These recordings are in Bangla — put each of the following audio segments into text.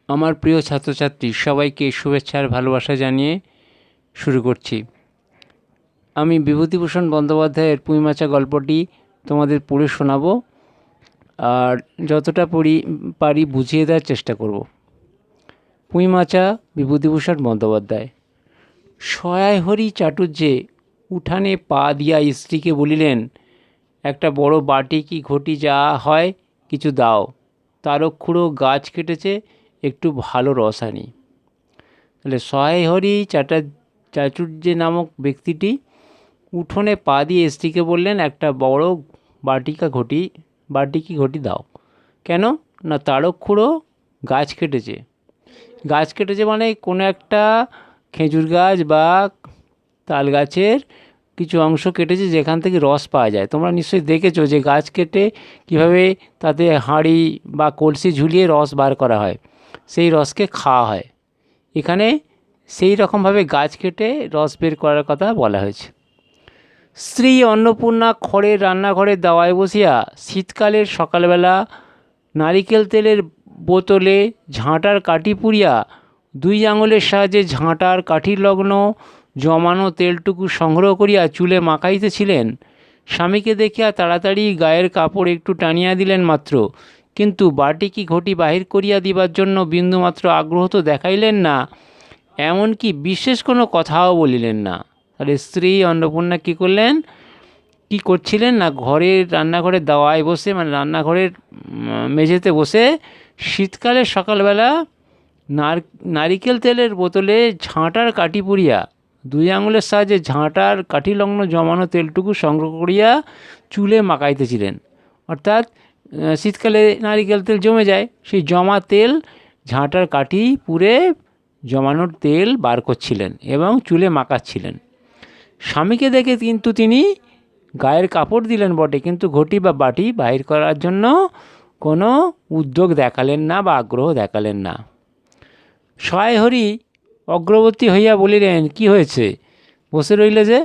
আমার প্রিয় ছাত্রছাত্রী সবাইকে শুভেচ্ছা আর ভালোবাসা জানিয়ে শুরু করছি। আমি বিভূতিভূষণ বন্দ্যোপাধ্যায়ের পুঁইমাচা গল্পটি তোমাদের পড়ে শোনাবো আর যতটা পারি বুঝিয়ে দেওয়ার চেষ্টা করব। পুঁইমাচা বিভূতিভূষণ বন্দ্যোপাধ্যায়। সহায় হরি চাটুর্যে উঠানে পা দিয়া স্ত্রীকে বলিলেন, একটা বড় বাটি কি ঘটি যা হয় কিছু দাও, তারক্ষুড়ো গাছ কেটেছে, একটু ভালো রস আনি। তাহলে সহায় হরি চাটুর্যে নামক ব্যক্তিটি উঠোনে পা দিয়ে স্ত্রীকে বললেন, একটা বড় বাটি কি ঘটি দাও। কেন না, তারক্ষুড়ো গাছ কেটেছে মানে কোনো একটা খেজুর গাছ বা তাল গাছের কিছু অংশ কেটেছে যেখান থেকে রস পাওয়া যায়। তোমরা নিশ্চয়ই দেখেছো যে গাছ কেটে কীভাবে তাতে হাঁড়ি বা কলসি ঝুলিয়ে রস বার করা হয়, সেই রসকে খাওয়া হয়। এখানে সেই রকমভাবে গাছ কেটে রস বের করার কথা বলা হয়েছে। স্ত্রী অন্নপূর্ণা খড়ের রান্নাঘরে দাওয়ায় বসিয়া শীতকালের সকালবেলা নারিকেল তেলের বোতলে ঝাঁটার কাঠি পুড়িয়া 2 আঙুলের সাহায্যে ঝাঁটার কাঠির লগ্ন জমানো তেলটুকু সংগ্রহ করিয়া চুলে মাখাইতেছিলেন। স্বামীকে দেখিয়া তাড়াতাড়ি গায়ের কাপড় একটু টানিয়া দিলেন মাত্র, কিন্তু বাটি কি ঘটি বাহির করিয়া দিবার জন্য বিন্দুমাত্র আগ্রহ তো দেখাইলেন না, এমনকি বিশেষ কোনো কথাও বলিলেন না। তাহলে স্ত্রী অন্নপূর্ণা কী করছিলেন না, রান্নাঘরের দাওয়ায় বসে, মানে রান্নাঘরের মেঝেতে বসে শীতকালের সকালবেলা নারিকেল তেলের বোতলে ঝাঁটার কাঠি পুড়িয়া 2 আঙুলের সাহায্যে ঝাঁটার কাঠি লগ্ন জমানো তেলটুকু সংগ্রহ করিয়া চুলে মাখাইতেছিলেন। অর্থাৎ শীতকালে নারিকেল তেল জমে যায়, সেই জমা তেল ঝাঁটার কাঠি পুড়ে জমানোর তেল বার করছিলেন এবং চুলে মাখাচ্ছিলেন। স্বামীকে দেখে কিন্তু তিনি গায়ের কাপড় দিলেন বটে, কিন্তু ঘটি বা বাটি বাহির করার জন্য কোনো উদ্যোগ দেখালেন না বা আগ্রহ দেখালেন না। সহায় হরি অগ্রবর্তী হইয়া বলিলেন, কি হয়েছে, বসে রইলে যে,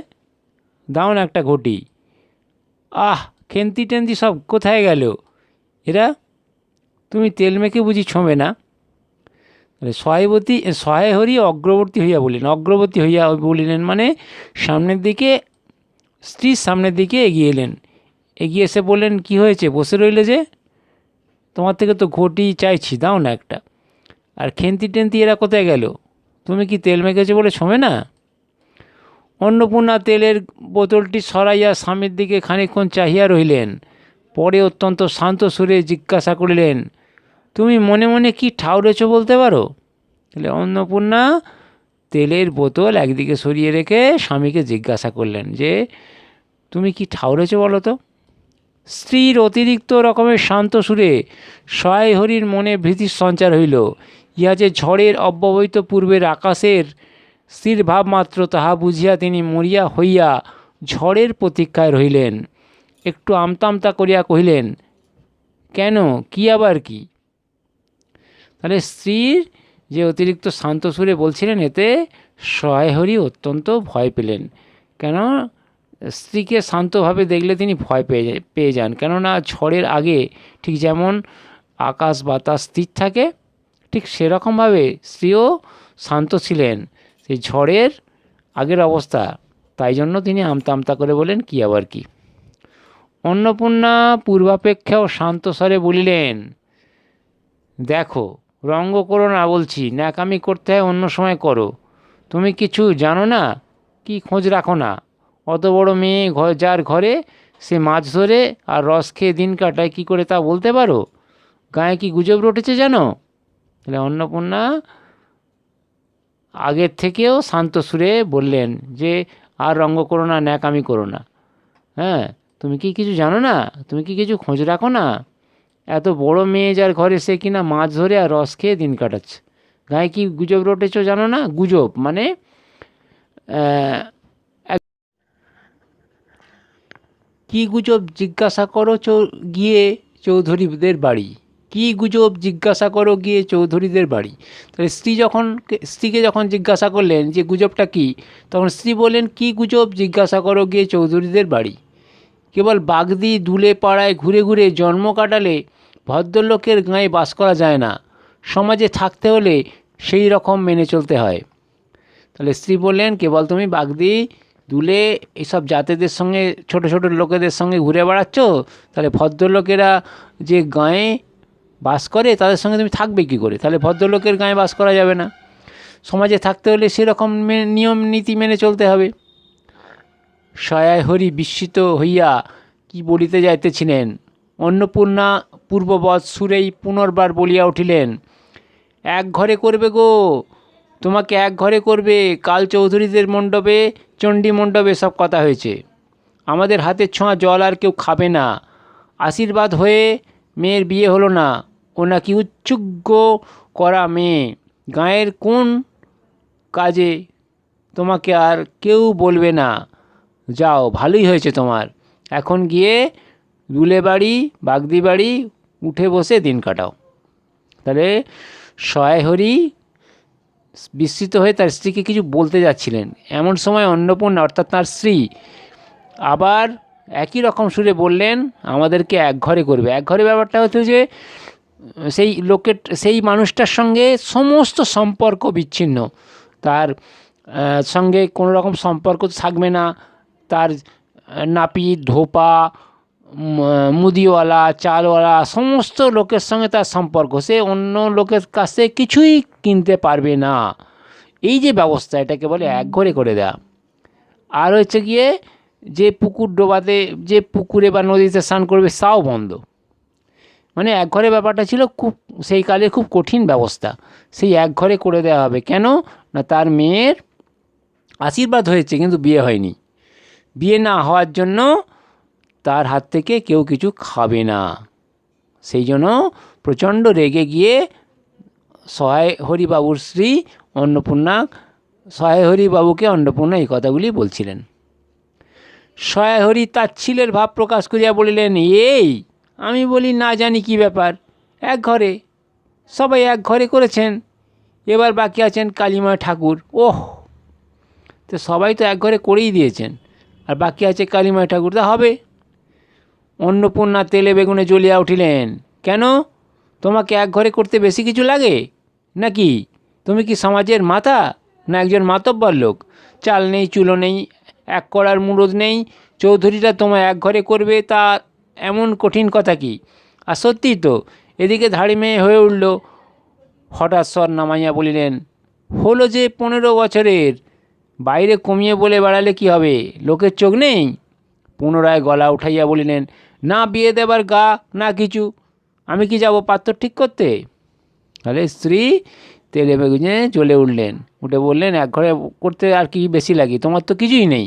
দাও না একটা ঘটি। আহ, খেন্তি টেন্তি সব কোথায় গেল এরা, তুমি তেল মেখে বুঝি ছোঁবে না। সহায় হরি অগ্রবর্তী হইয়া বলিলেন মানে সামনের দিকে, স্ত্রীর সামনের দিকে এগিয়ে এলেন। এগিয়ে এসে বললেন, কি হয়েছে, বসে রইলে যে, তোমার থেকে তো ঘটি চাইছি, দাও না একটা। আর খেন্তি টেন্তি এরা কোথায় গেল, তুমি কি তেল মেখেছো বলে ছোঁবে না। অন্নপূর্ণা তেলের বোতলটি সরাইয়া স্বামীর দিকে খানিকক্ষণ চাহিয়া রহিলেন, পরে অত্যন্ত শান্ত সুরে জিজ্ঞাসা করিলেন, তুমি মনে মনে কি ঠাউরেছ বলতে পারো। তাহলে অন্নপূর্ণা তেলের বোতল একদিকে সরিয়ে রেখে স্বামীকে জিজ্ঞাসা করলেন যে, তুমি কি ঠাউরেছ বলো তো। স্ত্রীর অতিরিক্ত রকমের শান্ত সুরে সহায় হরির মনে ভীতির সঞ্চার হইল। ইহা যে ঝড়ের অব্যবহিত পূর্বের আকাশের স্থির ভাব মাত্র, তাহা বুঝিয়া তিনি মরিয়া হইয়া ঝড়ের প্রতীক্ষায় রহিলেন। একটু আমতা করিয়া কহিলেন, কেন, কি আবার কি। তাহলে স্ত্রীর যে অতিরিক্ত শান্ত সুরে বলছিলেন, এতে সহায় হরি অত্যন্ত ভয় পেলেন। কেন, স্ত্রীকে শান্তভাবে দেখলে তিনি ভয় পেয়ে যান। কেননা ঝড়ের আগে ঠিক যেমন আকাশ বাতাস স্থির থাকে, ঠিক সেরকমভাবে স্ত্রীও শান্ত ছিলেন সেই ঝড়ের আগের অবস্থা। তাই জন্য তিনি আমতা করে বলেন, কি আবার কি। অন্নপূর্ণা পূর্বাপেক্ষাও শান্ত স্বরে বলিলেন, দেখো, রঙ্গ করো না বলছি, ন্যাকামি করতে হয় অন্য সময় করো। তুমি কিছু জানো না, কি খোঁজ রাখো না। অত বড় মেয়ে যার ঘরে, সে মাছ ধরে আর রস খেয়ে দিন কাটায়, কী করে তা বলতে পারো। গায়ে কি গুজব রটেছে জানো। তাহলে অন্নপূর্ণা আগের থেকেও শান্ত সুরে বললেন যে, আর রঙ্গ করো না, ন্যাকামি করো না। হ্যাঁ, তুমি কি কিছু জানো না, তুমি কি কিছু খোঁজ রাখো না। এত বড় মেয়ে যার ঘরে, সে কিনা মাছ ধরে আর রস খেয়ে দিন কাটাচ্ছে। গায়ে কি গুজব রটেছ জানো না। গুজব মানে কি গুজব জিজ্ঞাসা করো গিয়ে চৌধুরীদের বাড়ি। কি গুজব জিজ্ঞাসা করো গিয়ে চৌধুরীদের বাড়ি। তাহলে স্ত্রীকে যখন জিজ্ঞাসা করলেন যে গুজবটা কি, তখন স্ত্রী বললেন, কি গুজব জিজ্ঞাসা করো গিয়ে চৌধুরীদের বাড়ি। কেবল বাগদি দুলে পাড়ায় ঘুরে ঘুরে জন্ম কাটালে ভদ্রলোকের গায়ে বাস করা যায় না। সমাজে থাকতে হলে সেই রকম মেনে চলতে হয়। তাহলে স্ত্রী বললেন, কেবল তুমি বাগদি দুলে এইসব জাতেদের সঙ্গে ছোট ছোট লোকেদের সঙ্গে ঘুরে বেড়াচ্ছ, তাহলে ভদ্রলোকেরা যে গাঁয়ে বাস করে তাদের সঙ্গে তুমি থাকবে কী করে? তাহলে ভদ্রলোকের গাঁয়ে বাস করা যাবে না। সমাজে থাকতে হলে সেরকম নিয়ম নীতি মেনে চলতে হবে। সয়ায় হরি বিস্মিত হইয়া কি বলিতে যাইতেছিলেন, অন্নপূর্ণা পূর্ববৎ সুরেই পুনর্বার বলিয়া উঠিলেন, এক ঘরে করবে গো, তোমাকে এক ঘরে করবে। কাল চৌধুরীদের মণ্ডপে, চণ্ডী মণ্ডপে সব কথা হয়েছে। আমাদের হাতের ছোঁয়া জল আর কেউ খাবে না। আশীর্বাদ হয়ে মেয়ের বিয়ে হলো না, ও নাকি উচ্চুজ্ঞ করা মেয়ে, গাঁয়ের কোন কাজে তোমাকে আর কেউ বলবে না। যাও, ভালোই হয়েছে তোমার। এখন গিয়ে দুলে বাড়ি বাগদি বাড়ি উঠে বসে দিন কাটাও। তাহলে সয়াহরি বিস্মিত হয়ে তার স্ত্রীকে কিছু বলতে যাচ্ছিলেন, এমন সময় অন্নপূর্ণা অর্থাৎ তার স্ত্রী আবার একই রকম সুরে বললেন, আমাদেরকে এক ঘরে করবে। এক ঘরে ব্যাপারটা হচ্ছে যে সেই মানুষটার সঙ্গে সমস্ত সম্পর্ক বিচ্ছিন্ন, তার সঙ্গে কোনো রকম সম্পর্ক থাকবে না। তার নাপিত, ধোপা, মুদিওয়ালা, চালওয়ালা সমস্ত লোকের সঙ্গে তার সম্পর্ক, সে অন্য লোকের কাছে কিছুই কিনতে পারবে না। এই যে ব্যবস্থা, এটাকে বলে এক ঘরে করে দেয়া। আর হচ্ছে গিয়ে যে পুকুর ডোবাতে, যে পুকুরে বা নদীতে স্নান করবে তাও বন্ধ। মানে এক ঘরে ব্যাপারটা ছিল খুব, সেই কালে খুব কঠিন ব্যবস্থা। সেই এক ঘরে করে দেওয়া হবে। কেন না, তার মেয়ের আশীর্বাদ হয়েছে কিন্তু বিয়ে হয়নি। বিয়ে না হওয়ার জন্য তার হাত থেকে কেউ কিছু খাবে না। সেই জন্য প্রচণ্ড রেগে গিয়ে সহায় হরিবাবুর স্ত্রী অন্নপূর্ণা, সহায় হরিবাবুকে অন্নপূর্ণা এই কথাগুলি বলছিলেন। সহায় হরি তাচ্ছিলের ভাব প্রকাশ করিয়া বলিলেন, এই আমি বলি না জানি কি ব্যাপার, এক ঘরে সবাই এক ঘরে করেছেন, এবার বাকি আছেন কালীময় ঠাকুর। ওহ, তো সবাই তো এক ঘরে করেই দিয়েছেন, আর বাকি আছে কালীময় ঠাকুর, তা হবে। অন্নপূর্ণা তেলে বেগুনে জ্বলিয়া উঠিলেন, কেন তোমাকে এক ঘরে করতে বেশি কিছু লাগে নাকি? তুমি কি সমাজের মাথা না একজন মাতব্বর লোক? চাল নেই, চুলো নেই, এক কড়ার মুরদ নেই, চৌধুরীরা তোমায় এক ঘরে করবে, তা এমন কঠিন কথা কি? আর সত্যিই তো। এদিকে ধাড়ি মেয়ে হয়ে উঠল। হঠাৎ স্বর নামাইয়া বলিলেন, হলো যে 15 বছরের, বাইরে কমিয়ে বলে বেড়ালে কি হবে? লোকের চোখ নেই? পুনরায় গলা উঠাইয়া বলিলেন, না বিয়ে দেবার গা না কিছু, আমি কি যাব পাত্র ঠিক করতে? তাহলে স্ত্রী তেলে বেগুনে জ্বলে উঠলেন, উঠে বললেন, এক ঘরে করতে আর কি বেশি লাগে? তোমার তো কিছুই নেই,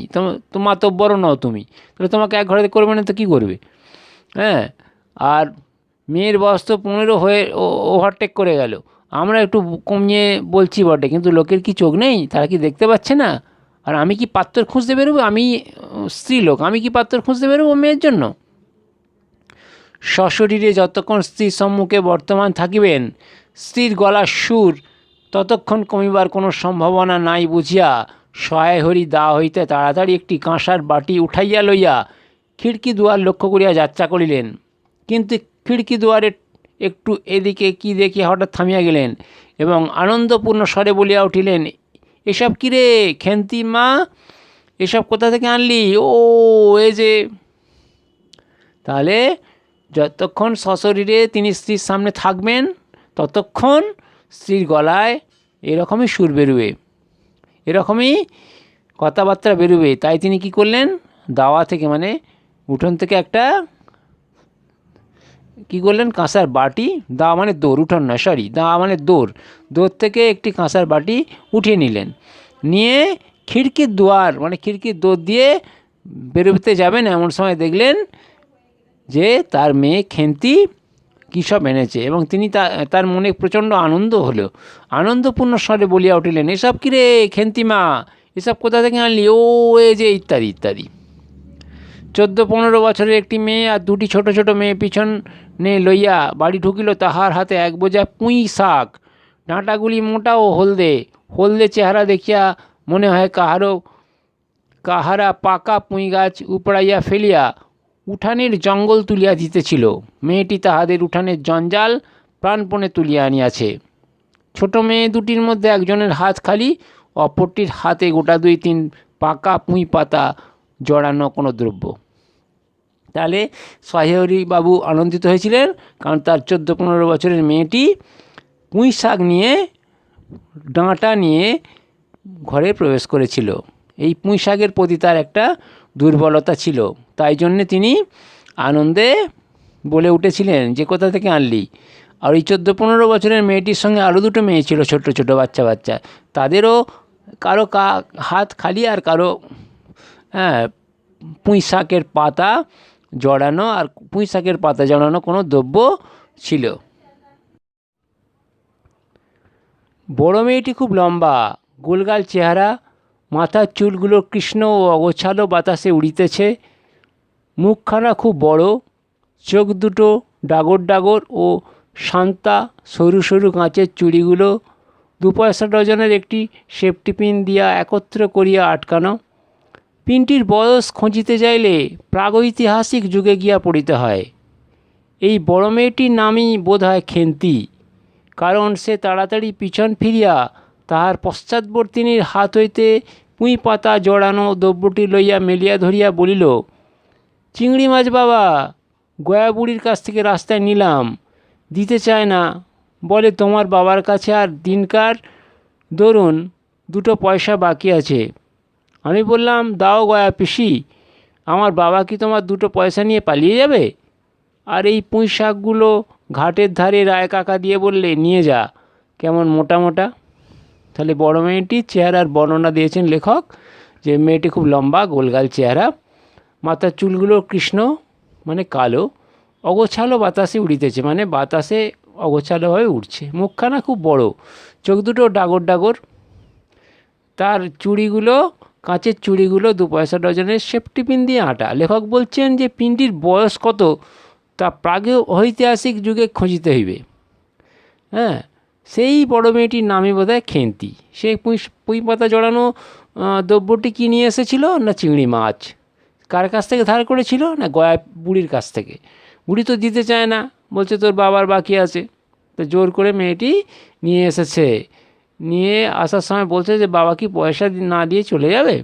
তোমার তো বড় নও তুমি, তাহলে তোমাকে এক ঘরে করবে না তো কী করবে? হ্যাঁ, আর মেয়ের বয়স তো 15 হয়ে ওভারটেক করে গেল। আমরা একটু কমিয়ে বলছি বটে, কিন্তু লোকের কি চোখ নেই? তারা কি দেখতে পাচ্ছে না? আর আমি কি পাত্র খুঁজতে বেরোবো? আমি স্ত্রী লোক, আমি কি পাত্র খুঁজতে বেরোবো মেয়ের জন্য? সশরীরে যতক্ষণ স্ত্রীর সম্মুখে বর্তমান থাকিবেন, স্ত্রীর গলার সুর ততক্ষণ কমিবার কোনো সম্ভাবনা নাই বুঝিয়া সহায় হরি দা হইতে তাড়াতাড়ি একটি কাঁসার বাটি উঠাইয়া লইয়া খিড়কি দুয়ার লক্ষ্য করিয়া যাত্রা করিলেন। কিন্তু খিড়কি দুয়ারে একটু এদিকে কি দেখিয়া হঠাৎ থামিয়া গেলেন এবং আনন্দপূর্ণ স্বরে বলিয়া উঠিলেন, এসব কী রে খেন্তি মা, এসব কোথা থেকে আনলি? ও এই যে। তাহলে যতক্ষণ সশরীরে তিনি স্ত্রীর সামনে থাকবেন ততক্ষণ স্ত্রীর গলায় এরকমই সুর বেরোবে, এরকমই কথাবার্তা বেরোবে। তাই তিনি কি করলেন, দাওয়া থেকে মানে উঠোন থেকে একটা কি করলেন, কাঁসার বাটি, দা মানে দৌড়, উঠোন নয় সরি, দা মানে দৌড়, দৌড় থেকে একটি কাঁসার বাটি উঠিয়ে নিলেন, নিয়ে খিড়কির দুয়ার মানে খিড়কির দৌড় দিয়ে বেরোতে যাবেন, এমন সময় দেখলেন যে তার মেয়ে খেন্তি কী সব এনেছে, এবং তিনি তার মনে প্রচণ্ড আনন্দ হলো। আনন্দপূর্ণ স্বরে বলিয়া উঠিলেন, এসব কী রে খেন্তিমা, এসব কোথা থেকে আনলি? ও এই যে ইত্যাদি ইত্যাদি। 14-15 বছরের একটি মেয়ে আর দুটি ছোট ছোট মেয়ে পিছনে লইয়া বাড়ি ঢুকিল। তাহার হাতে এক বোঝা পুঁই শাক, ডাঁটাগুলি মোটা ও হলদে। হলদে চেহারা দেখিয়া মনে হয় কাহারা পাকা পুঁই গাছ উপড়াইয়া ফেলিয়া উঠানের জঙ্গল তুলিয়া দিতেছিল। মেয়েটি তাহাদের উঠানের জঞ্জাল প্রাণপণে তুলিয়া আনিয়াছে। ছোট মেয়ে দুটির মধ্যে একজনের হাত খালি, অপরটির হাতে গোটা 2-3 পাকা পুঁই পাতা জড়ানো কোনো দ্রব্য। তাহলে সহেহরি বাবু আনন্দিত হয়েছিলেন, কারণ তার 14-15 বছরের মেয়েটি পুঁই শাক নিয়ে, ডাঁটা নিয়ে ঘরে প্রবেশ করেছিল। এই পুঁই শাকের প্রতি তার একটা দুর্বলতা ছিল, তাই জন্যে তিনি আনন্দে বলে উঠেছিলেন যে কোথা থেকে আনলি। আর ওই 14-15 বছরের মেয়েটির সঙ্গে আরও 2টো মেয়ে ছিল, ছোট ছোট বাচ্চা, তাদেরও কারো হাত খালি আর কারো পুঁই শাকের পাতা জড়ানো, আর পুঁই শাকের পাতা জড়ানো কোনো দ্রব্য ছিল। বড় মেয়েটি খুব লম্বা, গোলগাল চেহারা, মাথার চুলগুলো কৃষ্ণ ও অগোছালো বাতাসে উড়িতেছে। মুখখানা খুব বড়, চোখ দুটো ডাগর ডাগর ও শান্তা, সরু সরু কাঁচের চুড়িগুলো 2 পয়সা ডজনের একটি সেফটি পিন দিয়া একত্র করিয়া আটকানো। পিনটির বয়স খুঁজিতে যাইলে প্রাগৈতিহাসিক যুগে গিয়া পড়িতে হয়। এই বড় মেয়েটির নামই বোধ হয় খেন্তি, কারণ সে তাড়াতাড়ি পিছন ফিরিয়া তাহার পশ্চাৎবর্তিনীর হাত হইতে পুঁই পাতা জড়ানো দ্রব্যটি লইয়া মেলিয়া ধরিয়া বলিল, চিংড়ি মাছ বাবা, গয়া বুড়ির কাছ থেকে রাস্তায় নিলাম, দিতে চায় না, বলে তোমার বাবার কাছে আর দিনকার ধরুন 2 পয়সা বাকি আছে। আমি বললাম, দাও গয়া পিসি, আমার বাবা কি তোমার 2 পয়সা নিয়ে পালিয়ে যাবে? আর এই পুঁই শাকগুলো ঘাটের ধারে রায় কাকা দিয়ে বললে, নিয়ে যা, কেমন মোটা মোটা। তাহলে বড় মেয়েটির চেহারার বর্ণনা দিয়েছেন লেখক, যে মেয়েটি খুব লম্বা, গোলগাল চেহারা, মাথার চুলগুলো কৃষ্ণ মানে কালো, অগোছালো বাতাসে উড়িতেছে মানে বাতাসে অগোছালোভাবে উঠছে। মুখখানা খুব বড়, চোখ দুটো ডাগর ডাগর, তার চুড়িগুলো কাঁচের চুড়িগুলো 2 পয়সা ডজনের সেফটি পিন দিয়ে আটা। লেখক বলছেন যে পিনটির বয়স কত তা প্রাগৈতিহাসিক যুগে খুঁজিতে হইবে। সেই বড় মেয়েটির নামই বোধ হয় খেন্তি। সে পুঁই পাতা জড়ানো দ্রব্যটি কি নিয়ে এসেছিল না চিংড়ি মাছ। কার কাছ থেকে ধার করেছিল না গয়া বুড়ির কাছ থেকে। বুড়ি তো দিতে চায় না, বলছে তোর বাবার বাকি আছে, তো জোর করে মেয়েটি নিয়ে এসেছে। নিয়ে আসার সময় বলছে যে বাবা কি পয়সা না দিয়ে চলে যাবে?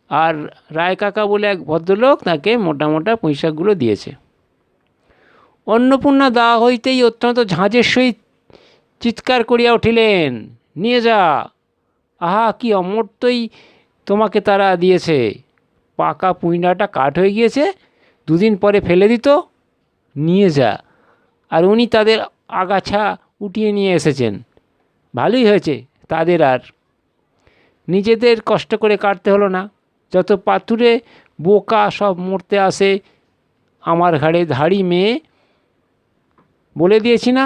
আর রায় কাকা বলে এক ভদ্রলোক তাকে মোটা মোটা পুঁই শাকগুলো দিয়েছে। অন্নপূর্ণা দেওয়া হইতেই অত্যন্ত ঝাঁঝের সহিত চিৎকার করিয়া উঠিলেন, নিয়ে যা, আহা কি অমর্ত্যই তোমাকে তারা দিয়েছে, পাকা পুঁইডাটা কাঠ হয়ে গিয়েছে, 2 দিন পরে ফেলে দিত, নিয়ে যা। আর উনি তাদের আগাছা উঠিয়ে নিয়ে এসেছেন, ভালোই হয়েছে, তাদের আর নিজেদের কষ্ট করে কাটতে হলো না। যত পাথুরে বোকা সব মরতে আসে আমার ঘাড়ে ধাড়ি মেয়ে, বলে দিয়েছি না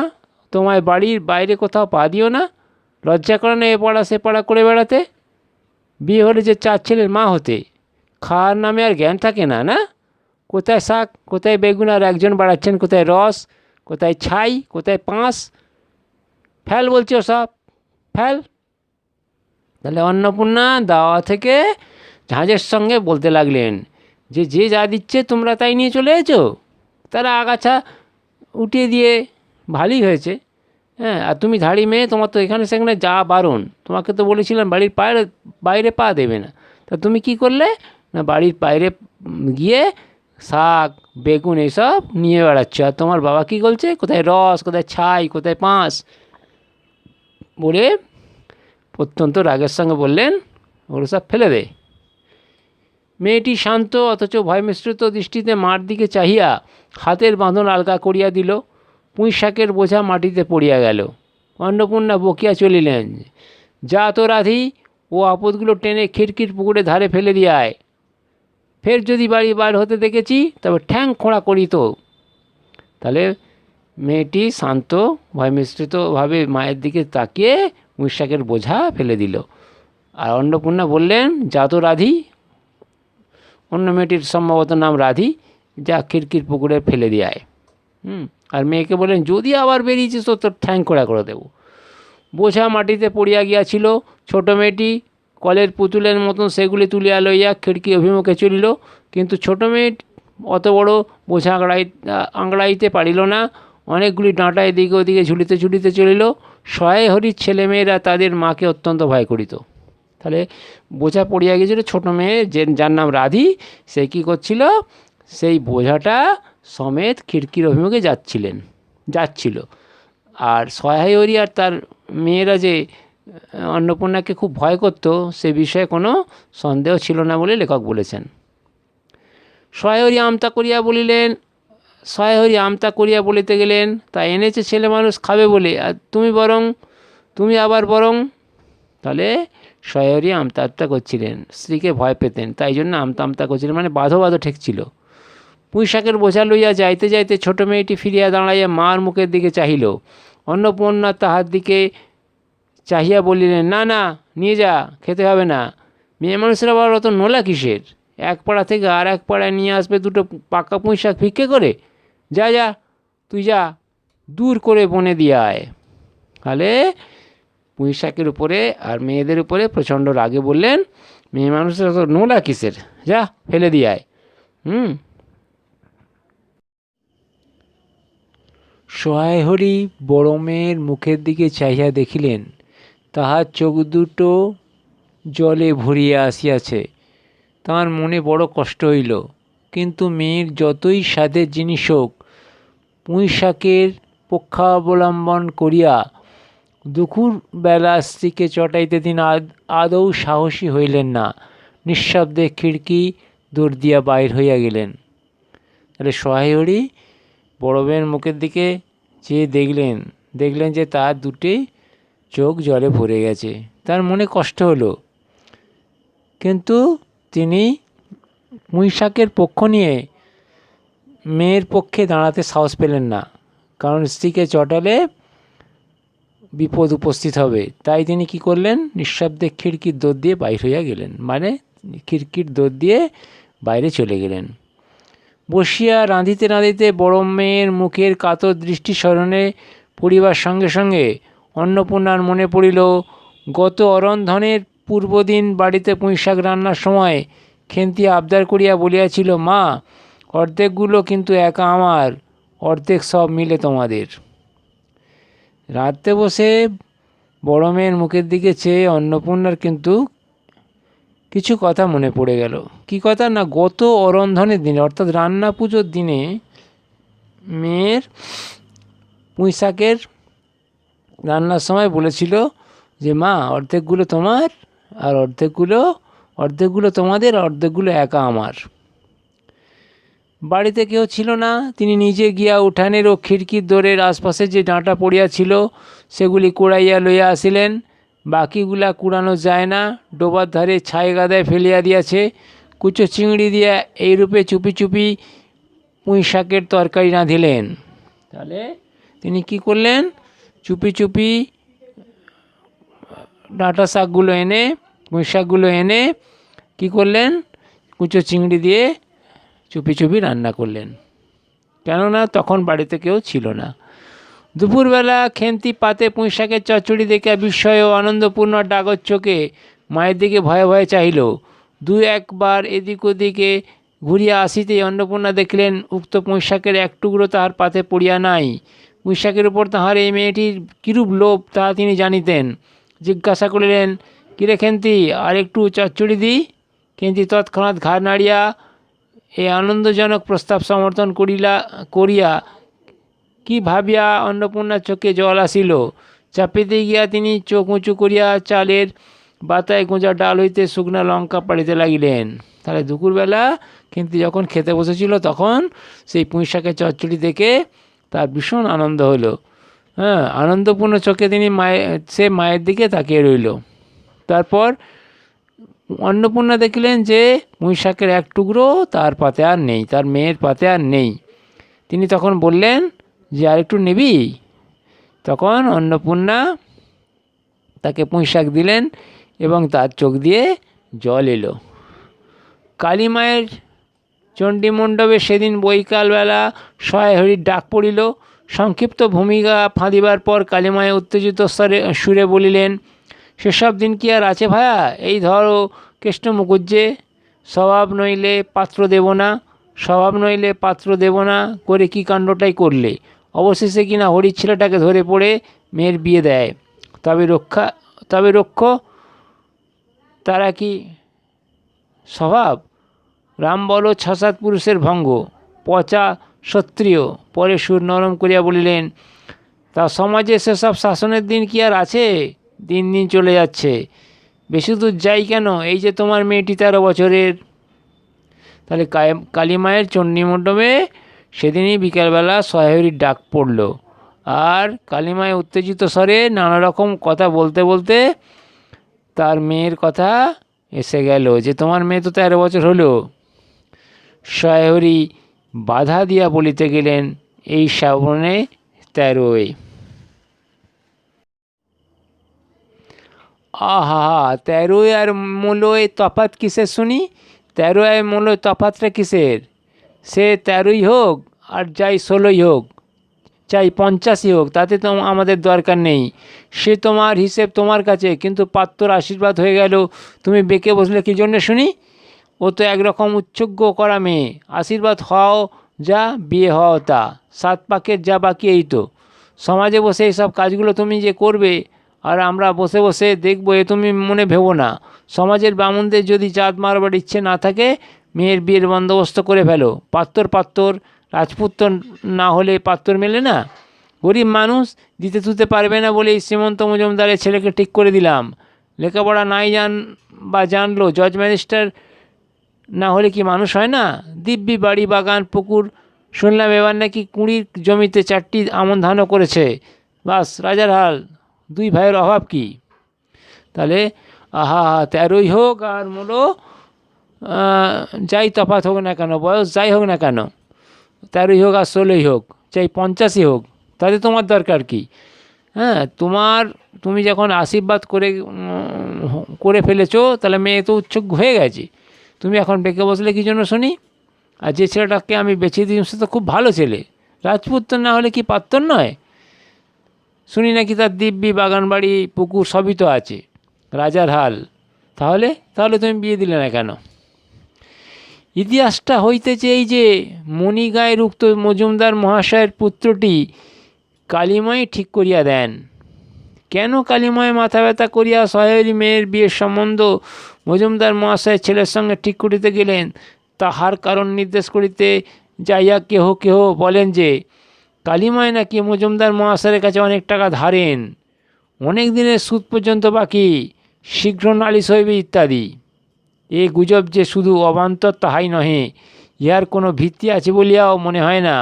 তোমায় বাড়ির বাইরে কোথাও পা দিও না, লজ্জা করে না এ পাড়া সে পাড়া করে বেড়াতে। বিয়ে হলে যে 4 ছেলের মা হতে, খাওয়ার নামে আর জ্ঞান থাকে না, না? কোথায় শাক, কোথায় বেগুন, আর একজন বাড়াচ্ছেন কোথায় রস, কোথায় ছাই, কোথায় পাঁশ, ফেল বলছে সব, ফেল। তাহলে অন্নপূর্ণা দাওয়া থেকে ঝাঁঝের সঙ্গে বলতে লাগলেন যে যে যা দিচ্ছে তোমরা তাই নিয়ে চলে এসেছো, তারা আগাছা উঠিয়ে দিয়ে ভালোই হয়েছে। আর তুমি ধাড়ি মেয়ে, তোমার তো এখানে সেখানে যা বারণ, তোমাকে তো বলেছিলাম বাড়ির বাইরে পা দেবে না, তা তুমি কি করলে না বাড়ির বাইরে গিয়ে শাক বেগুন এসব নিয়ে বেড়াচ্ছ। আর তোমার বাবা কী বলছে, কোথায় রস, কোথায় ছাই, কোথায় পাঁশ, বলে অত্যন্ত রাগের সঙ্গে বললেন ওগুলো সব ফেলে দে। মেয়েটি শান্ত অথচ ভয় মিশ্রিত দৃষ্টিতে মার দিকে চাহিয়া হাতের বাঁধন আলগা করিয়া দিল। পুঁই শাকের বোঝা মাটিতে পড়িয়া গেল। অন্নপূর্ণা বকিয়া চলিলেন, যা তো রাধি, ও আপদগুলো টেনে খিড়কির পুকুরে ধারে ফেলে দিয়ে আয়, ফের যদি বাড়ি বার হতে দেখেছি তবে ঠ্যাং খোঁড়া করি তো। তাহলে মেয়েটি শান্ত ভয় মিশ্রিতভাবে মায়ের দিকে তাকিয়ে পুঁই শাকের বোঝা ফেলে দিল। আর অন্নপূর্ণা বললেন, যা তো রাধি, অন্য মেয়েটির সম্ভবত নাম রাধি, যা খিড়কির পুকুরে ফেলে দিয়ে আয়। আর মেয়েকে বললেন, যদি আবার বেরিয়েছিস তো তোর ঠ্যাং খোঁড়া করে দেবো। বোঝা মাটিতে পড়িয়া গিয়াছিল। ছোটো মেয়েটি কলের পুতুলের মতন সেগুলি তুলিয়া লইয়া খিড়কি অভিমুখে চলিল, কিন্তু ছোটো মেয়ে অত বড় বোঝা আংড়াইতে পারিল না। অনেকগুলি ডাঁটা এদিকে ওদিকে ঝুলিতে ঝুলিতে চলিল। সহায় হরির ছেলেমেয়েরা তাদের মাকে অত্যন্ত ভয় করিত। তাহলে বোঝা পড়িয়া গিয়েছিল, ছোটো মেয়ে যার নাম রাধি, সে কী করছিল, সেই বোঝাটা সমেত খিড়কির অভিমুখে যাচ্ছিল। আর সহায় হরি আর তার মেয়েরা যে অন্নপূর্ণাকে খুব ভয় করত, সে বিষয়ে কোনো সন্দেহ ছিল না বলে লেখক বলেছেন। সহায় হরি আমতা করিয়া বলিতে গেলেন, তা এনেছে ছেলে মানুষ খাবে বলে, আর তুমি আবার বরং। তাহলে সহায় হরি আমতা করছিলেন, স্ত্রীকে ভয় পেতেন, তাই জন্য আমতা করছিলেন, মানে বাঁধো ঠেকছিল। পুঁইশাকের বোঝা লইয়া যাইতে যাইতে ছোট মেয়েটি ফিরিয়া দাঁড়াইয়া মার মুখের দিকে চাহিল। অন্নপূর্ণা তাহার দিকে চাহিয়া বলিলেন, না না, নিয়ে যা, খেতে হবে না। মেয়ে মানুষের আবার অত নোলা কিসের? এক পাড়া থেকে আর এক পাড়ায় নিয়ে আসবে দুটো পাকা পুঁইশাক ভিক্ষে করে? যা তুই যা, দূর করে বনে দিয়ে আয়। তাহলে পুঁইশাকের উপরে আর মেয়েদের উপরে প্রচণ্ড রাগে বললেন, মেয়ে মানুষের অত নোলা কিসের, যা ফেলে দিয়ে আয়। সহায় হরি বড় মেয়ের মুখের দিকে চাহিয়া দেখিলেন, তাহার চোখ দুটো জলে ভরিয়া আসিয়াছে। তাঁর মনে বড় কষ্ট হইল, কিন্তু মেয়ের যতই স্বাদের জিনিস হোক, পুঁইশাকের পক্ষাবলম্বন করিয়া দুপুর বেলা স্ত্রীকে চটাইতে তিনি আদৌ সাহসী হইলেন না। নিঃশব্দে খিড়কি দৌড় দিয়া বাইর হইয়া গেলেন। তাহলে সহায় হরি বড় মেয়ের মুখের দিকে চেয়ে দেখলেন যে তার দুটি চোখ জলে ভরে গেছে। তার মনে কষ্ট হলো, কিন্তু তিনি পুঁইশাকের পক্ষ নিয়ে মেয়ের পক্ষে দাঁড়াতে সাহস পেলেন না, কারণ স্ত্রীকে চটালে বিপদ উপস্থিত হবে। তাই তিনি কি করলেন, নিঃশব্দে খিড়কির দৌড় দিয়ে বাইর হইয়া গেলেন, মানে খিড়কির দৌড় দিয়ে বাইরে চলে গেলেন। বসিয়া রাঁধিতে বড় মেয়ের মুখের কাতর দৃষ্টি স্মরণে পড়িবার সঙ্গে সঙ্গে অন্নপূর্ণার মনে পড়িল, গত অরন্ধনের পূর্বদিন বাড়িতে পুঁইশাক রান্নার সময় খেন্তি আবদার করিয়া বলিয়াছিল, মা, অর্ধেকগুলো কিন্তু একা আমার, অর্ধেক সব মিলে তোমাদের। রাতে বসে বড় মেয়ের মুখের দিকে চেয়ে অন্নপূর্ণার কিন্তু কিছু কথা মনে পড়ে গেল। কি কথা না, গত অরন্ধনের দিনে, অর্থাৎ রান্না পুজোর দিনে মেয়ের পুঁইশাকের রান্নার সময় বলেছিল যে, মা, অর্ধেকগুলো তোমার আর অর্ধেকগুলো তোমাদের, অর্ধেকগুলো একা আমার। বাড়িতে কেউ ছিল না, তিনি নিজে গিয়া উঠানের ও খিড়কির দোরের আশপাশে যে ডাঁটা পড়িয়া ছিল সেগুলি কুড়াইয়া লইয়া আসিলেন। বাকিগুলা কুড়ানো যায় না, ডোবার ধারে ছাই গাদায় ফেলিয়া দিয়াছে। কুচো চিংড়ি দিয়া এইরূপে চুপি চুপি পুঁইশাকের তরকারি রাঁধিলেন। তাহলে তিনি কি করলেন, চুপি চুপি ডাঁটা শাকগুলো এনে, পুঁইশাকগুলো এনে কি করলেন, কুচো চিংড়ি দিয়ে চুপি চুপি রান্না করলেন, কেননা তখন বাড়িতে কেউ ছিল না। দুপুরবেলা খেন্তি পাতে পুঁইশাকের চচ্চড়ি দেখে বিস্ময় ও আনন্দপূর্ণ ডাগর চোখে মায়ের দিকে ভয়ে ভয়ে চাহিল। দুই একবার এদিক ওদিকে ঘুরিয়া আসিতেই অন্নপূর্ণা দেখলেন উক্ত পুঁইশাকের এক টুকরো তাহার পাতে পড়িয়া নাই। পুঁইশাকের উপর তাহার এই মেয়েটির কিরূপ লোভ তাহা তিনি জানিতেন। জিজ্ঞাসা করিলেন, কিরে খেন্তি, আর একটু চচ্চড়ি দিই? খেন্তি তৎক্ষণাৎ ঘাড় নাড়িয়া এই আনন্দজনক প্রস্তাব সমর্থন করিয়া কি ভাবিয়া অন্নপূর্ণার চোখে জল আসিল। চাপিতে গিয়া তিনি চোখ উঁচু করিয়া চালের বাতায় গোঁজা ডাল হইতে শুকনা লঙ্কা পাড়িতে লাগিলেন। তাহলে দুপুরবেলা কিন্তু যখন খেতে বসেছিল তখন সেই পুঁইশাকের চচ্চড়ি দেখে তার ভীষণ আনন্দ হলো। আনন্দপূর্ণ চোখে তিনি মায়ের দিকে তাকিয়ে রইল। তারপর অন্নপূর্ণা দেখলেন যে পুঁইশাকের এক টুকরো তার পাতে আর নেই, তার মেয়ের পাতে আর নেই। তিনি তখন বললেন যে, আর একটু নিবি? তখন অন্নপূর্ণা তাকে পুঁইশাক দিলেন এবং তার চোখ দিয়ে জল এলো। কালী মায়ের চণ্ডীমণ্ডপে সেদিন বৈকালবেলা সহায় হরির ডাক পড়িল। সংক্ষিপ্ত ভূমিকা ফাঁদিবার পর কালীমায় উত্তেজিত সুরে বলিলেন, সেসব দিন কি আর আছে ভায়া? এই ধরো কেষ্ট মুকুজ্জে, স্বভাব নইলে পাত্র দেব না করে কি কাণ্ডটাই করলে? অবশেষে কিনা হরির ছেলেটাকে ধরে পড়ে মেয়ের বিয়ে দেয়। তবে রক্ষ তারা কি স্বভাব? রাম বলো 6-7 পুরুষের ভঙ্গ, পচা ক্ষত্রিয়। পরে সুর নরম করিয়া বলিলেন, তা সমাজে সেসব শাসনের দিন কি আর আছে? দিন দিন চলে যাচ্ছে। বেশি দূর যাই কেন, এই যে তোমার মেয়েটি 13 বছরের। তাহলে কালীমায়ের চণ্ডীমণ্ডপে সেদিনই বিকালবেলা সহায়রীর ডাক পড়ল। আর কালীমায় উত্তেজিত স্বরে নানা রকম কথা বলতে বলতে তার মেয়ের কথা এসে গেল, যে তোমার মেয়ে তো 13 বছর হলো। সহায়রী বাধা দিয়া বলিতে গেলেন, এই শ্রাবণে 13। আহা, 13 আর মূলয় তফাৎ কিসের শুনি? 13 আর মূলয় তফাৎটা কিসের? সে 13ই হোক আর যাই 16ই হোক, চাই 50ই হোক, তাতে তো আমাদের দরকার নেই। সে তোমার হিসেব তোমার কাছে, কিন্তু পাত্রর আশীর্বাদ হয়ে গেল, তুমি বেঁকে বসলে কী জন্যে শুনি? ও তো একরকম উচ্চজ্ঞ করা মেয়ে। আশীর্বাদ হও যা, বিয়ে হও তা, 7 পাকের যা বাকি এই তো। সমাজে বসে এইসব কাজগুলো তুমি যে করবে আর আমরা বসে বসে দেখবো, এ তুমি মনে ভেবো না। সমাজের ব্রাহ্মণদের যদি চাঁদ মারবার ইচ্ছে না থাকে, মেয়ের বিয়ের বন্দোবস্ত করে ফেলো। পাত্তর রাজপুত্র না হলে পাত্তর মেলে না। গরিব মানুষ, দিতে তুতে পারবে না বলেই শ্রীমন্ত মজুমদারের ছেলেকে ঠিক করে দিলাম। লেখাপড়া নাই জানলো, জজ ম্যাজিস্ট্রেট না হলে কি মানুষ হয় না? দিব্যি বাড়ি, বাগান, পুকুর। শুনলাম এবার নাকি 20 জমিতে 4টি আমন ধানও করেছে। বাস রাজার হাল, 2 ভাইয়ের অভাব কি? তাহলে আহা, 13ই হোক আর মূলো যাই তফাৎ হোক না কেন, বয়স যাই হোক না কেন, 13ই হোক আর 16ই হোক, চাই 50ই হোক, তাতে তোমার দরকার কি? হ্যাঁ, তুমি যখন আশীর্বাদ করে ফেলেছো, তাহলে মেয়ে তো উচ্চজ্ঞ হয়ে গেছে। তুমি এখন বেঁকে বসলে কী জন্য শুনি? আর যে ছেলেটাকে আমি বেছে দিই সে তো খুব ভালো ছেলে, রাজপুত্র না হলে কি পাত্র নয়? শুনি নাকি তার দিব্যি বাগান, বাড়ি, পুকুর সবই তো আছে, রাজার হাল। তাহলে তুমি বিয়ে দিলে না কেন? ইতিহাসটা হইতেছে এই যে, মণিগায়ের উক্ত মজুমদার মহাশয়ের পুত্রটি কালীময় ঠিক করিয়া দেন। কেন কালীময় মাথা ব্যথা করিয়া সহায়রী মেয়ের বিয়ের সম্বন্ধ মজুমদার মহাশয়ের ছেলের সঙ্গে ঠিক করিতে গেলেন, তাহার কারণ নির্দেশ করিতে যাইয়া কেহ কেহ বলেন যে, কালীময় নাকি মজুমদার মহাশয়ের কাছে অনেক টাকা ধারেন, অনেক দিনের সুদ পর্যন্ত বাকি, শীঘ্র নালিশ হইবে ইত্যাদি। এ গুজব যে শুধু অবান্তর তাহাই নহে, ইহার কোনো ভিত্তি আছে বলিয়াও মনে হয় না।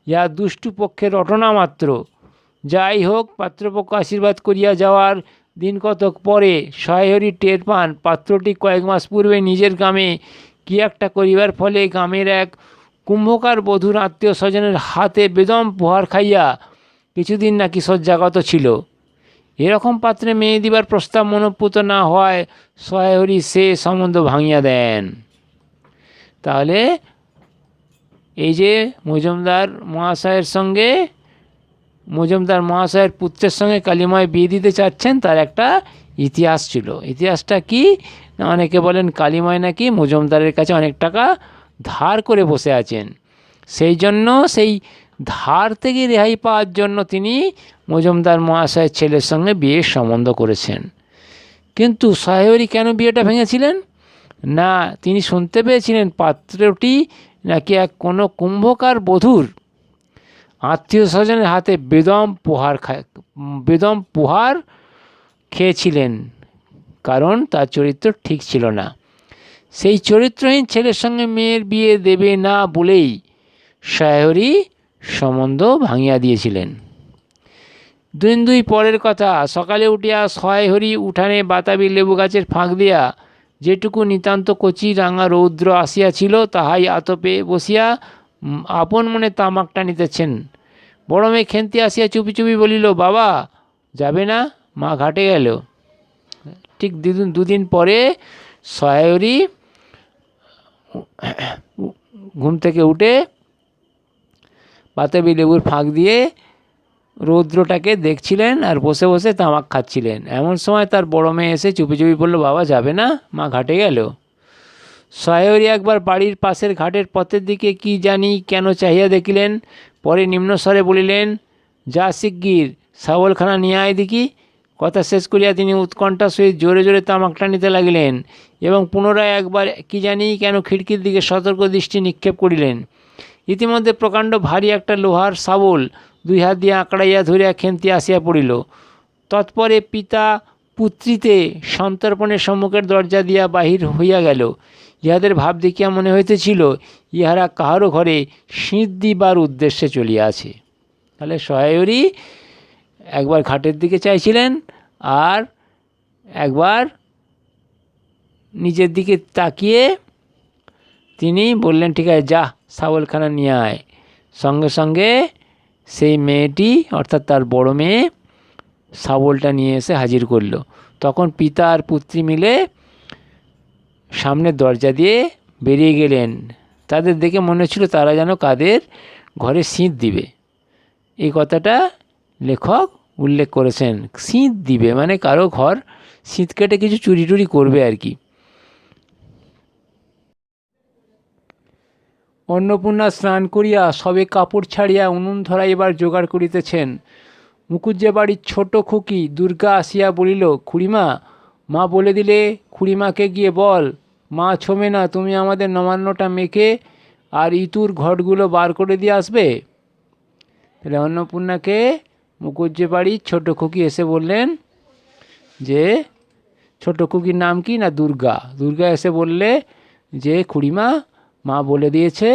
ইহা দুষ্টু পক্ষের রটনা মাত্র। যাই হোক, পাত্রপক্ষ আশীর্বাদ করিয়া যাওয়ার দিন কতক পরে সহায়রী টের পান পাত্রটি কয়েক মাস পূর্বে নিজের গ্রামে কি একটা করিবার ফলে গ্রামের এক কুম্ভকার বধূর আত্মীয় স্বজনের হাতে বেদম প্রহার খাইয়া কিছুদিন নাকি শয্যাগত ছিল। এরকম পাত্রে মেয়ে দিবার প্রস্তাব মনোপুত না হওয়ায় সহায়রী সে সম্বন্ধ ভাঙিয়া দেন। তাহলে এই যে মজুমদার মহাশয়ের পুত্রের সঙ্গে কালীময় বিয়ে দিতে চাচ্ছেন, তার একটা ইতিহাস ছিল। ইতিহাসটা কি? অনেকে বলেন কালীময় নাকি মজুমদারের কাছে অনেক টাকা ধার করে বসে আছেন, সেই জন্য সেই ধার থেকে রেহাই পাওয়ার জন্য তিনি মজুমদার মহাশয়ের ছেলের সঙ্গে বিয়ের সম্বন্ধ করেছেন। কিন্তু সহায়রী কেন বিয়েটা ভেঙেছিলেন? না, তিনি শুনতে পেয়েছিলেন পাত্রটি নাকি কোনো কুম্ভকার বধূর আত্মীয় স্বজনের হাতে বেদম প্রহার খেয়েছিলেন, কারণ তার চরিত্র ঠিক ছিল না। সেই চরিত্রহীন ছেলের সঙ্গে মেয়ের বিয়ে দেবে না বলেই সহায়রী সম্বন্ধ ভাঙিয়া দিয়েছিলেন। 2 পরের কথা, সকালে উঠিয়া সহায়রী উঠানে বাতাবি লেবু গাছের ফাঁক দিয়া যেটুকু নিতান্ত কচি রাঙা রৌদ্র আসিয়াছিল, তাহাই আতপে বসিয়া আপন মনে তামাক টানিতেছেন। বড় মেয়ে খেন্তি আসিয়া চুপি চুপি বলিল, বাবা যাবে না? মা ঘাটে গেল। ঠিক 2 দিন পরে সহায়রী ঘুম থেকে উঠে বাতাবি লেবুর ফাঁক দিয়ে রৌদ্রটাকে দেখছিলেন আর বসে বসে তামাক খাচ্ছিলেন। এমন সময় তার বড় মেয়ে এসে চুপি চুপি বলল, বাবা যাবে না? মা ঘাটে গেল। সহায়রী একবার বাড়ির পাশের ঘাটের পথের দিকে কি জানি কেন চাহিয়া দেখিলেন, পরে নিম্নস্বরে বলিলেন, যা শিগগির শাওলখানা নিয়ে আয় দেখি। কথা শেষ করিয়া তিনি উৎকণ্ঠার সহিত জোরে জোরে তামাক টানিতে লাগিলেন এবং পুনরায় একবার কি জানি কেন খিড়কির দিকে সতর্ক দৃষ্টি নিক্ষেপ করিলেন। ইতিমধ্যে প্রকাণ্ড ভারী একটা লোহার শাবল দুই হাত দিয়ে আঁকড়াইয়া ধরিয়া খেন্তি আসিয়া পড়িল। তৎপরে পিতা পুত্রীতে সন্তর্পণের সম্মুখের দরজা দিয়া বাহির হইয়া গেল। ইহাদের ভাব দেখিয়া মনে হইতেছিল ইহারা কাহারও ঘরে সিঁধ দিবার উদ্দেশ্যে চলিয়াছে। তাহলে সহায়রী একবার ঘাটের দিকে চাইছিলেন আর একবার নিজের দিকে তাকিয়ে তিনি বললেন, ঠিক আছে যা শাওলখানা নিয়ে আয়। সঙ্গে সঙ্গে সেই মেয়েটি অর্থাৎ তার বড় মেয়ে শাবলটা নিয়ে এসে হাজির করল। তখন পিতা আর পুত্রী মিলে সামনের দরজা দিয়ে বেরিয়ে গেলেন। তাদের দেখে মনে হচ্ছিল তারা যেন কাদের ঘরে সিঁধ দিবে। এই কথাটা লেখক উল্লেখ করেছেন, সিঁধ দিবে মানে কারো ঘর সিঁধ কেটে কিছু চুরি টুরি করবে আর কি। অন্নপূর্ণা স্নান করিয়া সবে কাপড় ছাড়িয়া উনুন ধরাইবার জোগাড় করিতেছেন। মুকুজ্জে বাড়ির ছোট খুকি দুর্গা আসিয়া বলিল, খুড়িমা, মা বলে দিলে খুড়িমাকে গিয়ে বল, মা ছোমে না, তুমি আমাদের নবান্নটা মেখে আর ইতুর ঘটগুলো বার করে দিয়ে আসবে। তাহলে অন্নপূর্ণাকে মুকুজ্জে বাড়ির ছোট খুকি এসে বললেন যে, ছোট খুকির নাম কি না দুর্গা। দুর্গা এসে বললে যে, খুড়িমা, মা বলে দিয়েছে